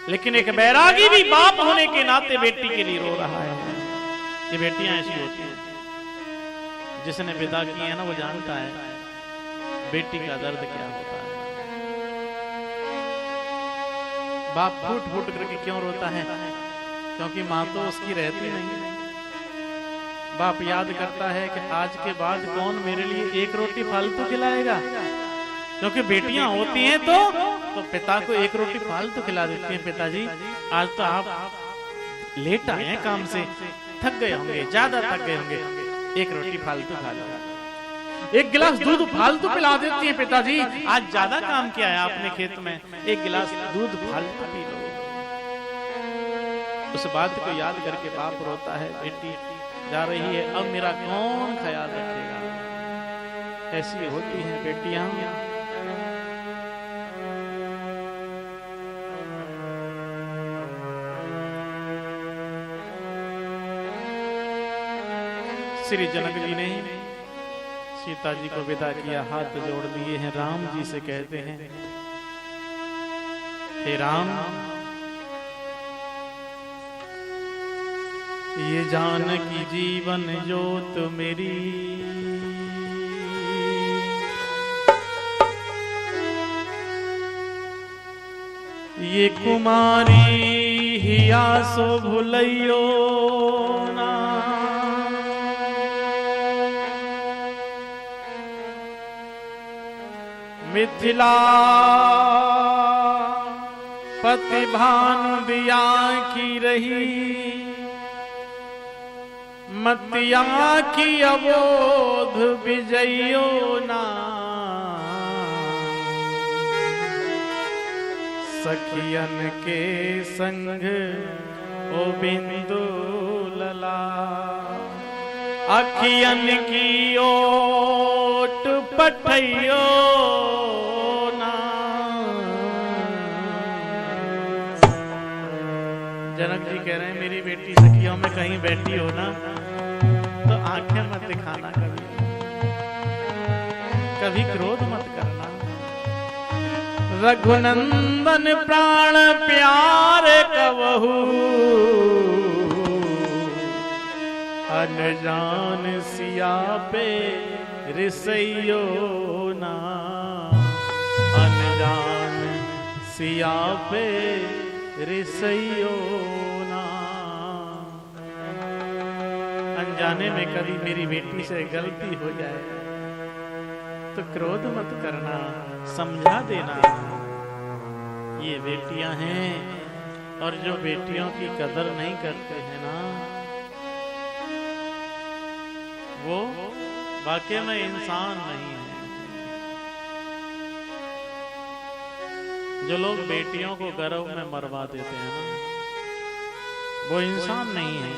लेकिन एक बैरागी भी बाप होने के नाते बेटी के लिए रो रहा है। ये बेटियां ऐसी होती हैं, जिसने विदा की है ना वो जानता है बेटी का दर्द क्या होता है। बाप फूट फूट करके क्यों रोता है? क्योंकि माँ तो उसकी रहती नहीं। बाप याद करता है कि आज के बाद कौन मेरे लिए एक रोटी फालतू खिलाएगा, क्योंकि बेटियां होती हैं तो पिता को एक रोटी फालतू खिला देती हैं। पिताजी आज तो आप लेट आए हैं काम से, थक गए होंगे, ज्यादा थक गए होंगे, एक रोटी फालतू खा लो। एक गिलास दूध फालतू पिला देती हैं, पिताजी आज ज्यादा काम किया है आपने खेत में, एक गिलास दूध फालतू पी लो। उस बात को याद करके बाप रोता है, बेटी जा रही है, अब मेरा कौन ख्याल रखेगा। ऐसी होती हैं बेटियां। श्री जनक जी ने सीता जी को विदा किया, हाथ जोड़ दिए हैं, राम जी से कहते हैं, हे राम, ये जानकी जीवन ज्योत मेरी, ये कुमारी हिया सो भुलैयो ना। मिथिला पति भानु दिया की रही, मतिया की अवोध विजयो ना। सखियन के संग ओ बिंदु लला, अखियन की ओट पठैयो ना। जनक जी कह रहे हैं मेरी बेटी सखियों में कहीं बैठी हो ना तो आंखें मत दिखाना, कभी क्रोध मत करना। रघुनंदन प्राण प्यारे कबहू, अनजान सिया पे रिसैयो ना, अनजान सिया पे रिसैयो ना। अनजाने में कभी मेरी बेटी से गलती हो जाए तो क्रोध मत करना, समझा देना। ये बेटियां हैं, और जो बेटियों की कदर नहीं करते हैं ना, वो वाकई में इंसान नहीं है। जो लोग बेटियों को गर्व में मरवा देते हैं ना, वो इंसान नहीं है।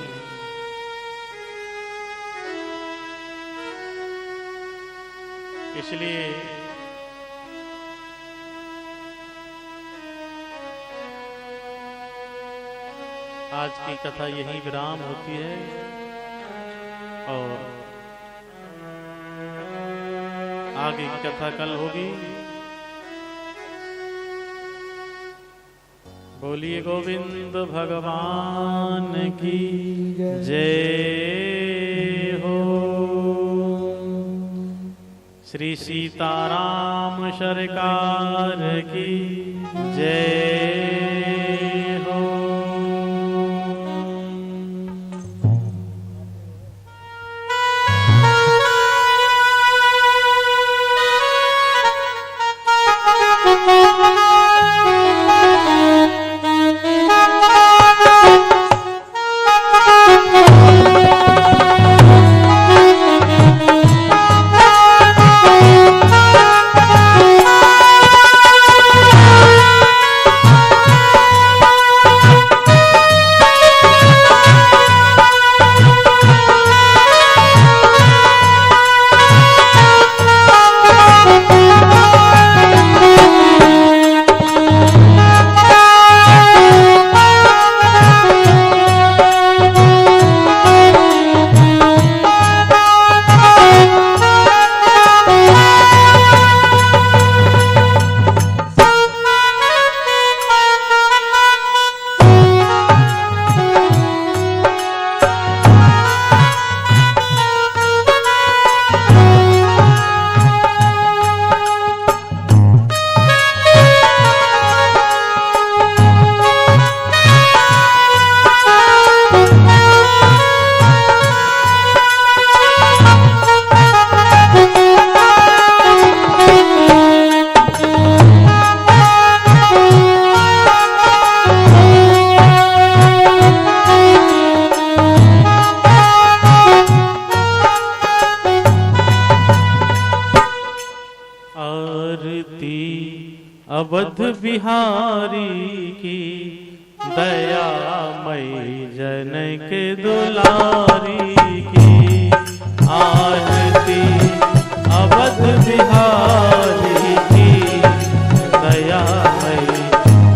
इसलिए आज की कथा यही विराम होती है, और आगे की कथा कल होगी। बोलिए गोविंद भगवान की जय हो। श्री सीताराम सरकार की जय हो। अवध बिहारी की दयामयी जनक दुलारी की आरती। अवध बिहारी की दयामयी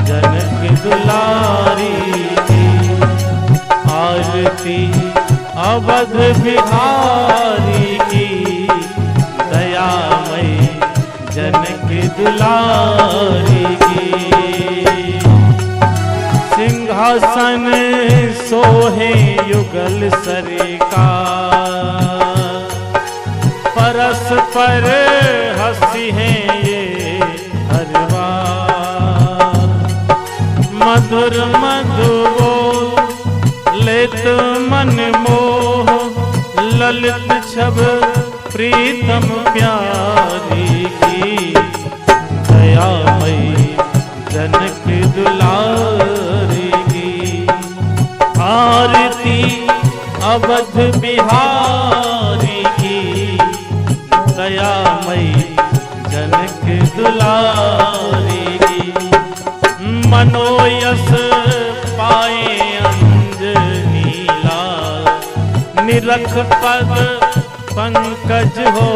जनक दुलारी की आरती। अवध बिहारी की दयामयी जनक दुलारी की। सिंहासन सोहे युगल सरकार, परस्पर हंसी है ये हर बार। मधुर मधुर लेत मन मोह, ललित छब प्रीतम प्यारी की दयामयी जनक दुलारी की आरती। अवध बिहारी की दयामयी जनक दुलारी की। मनोयस पाए अंजनी लाल, निरख पद पंकज हो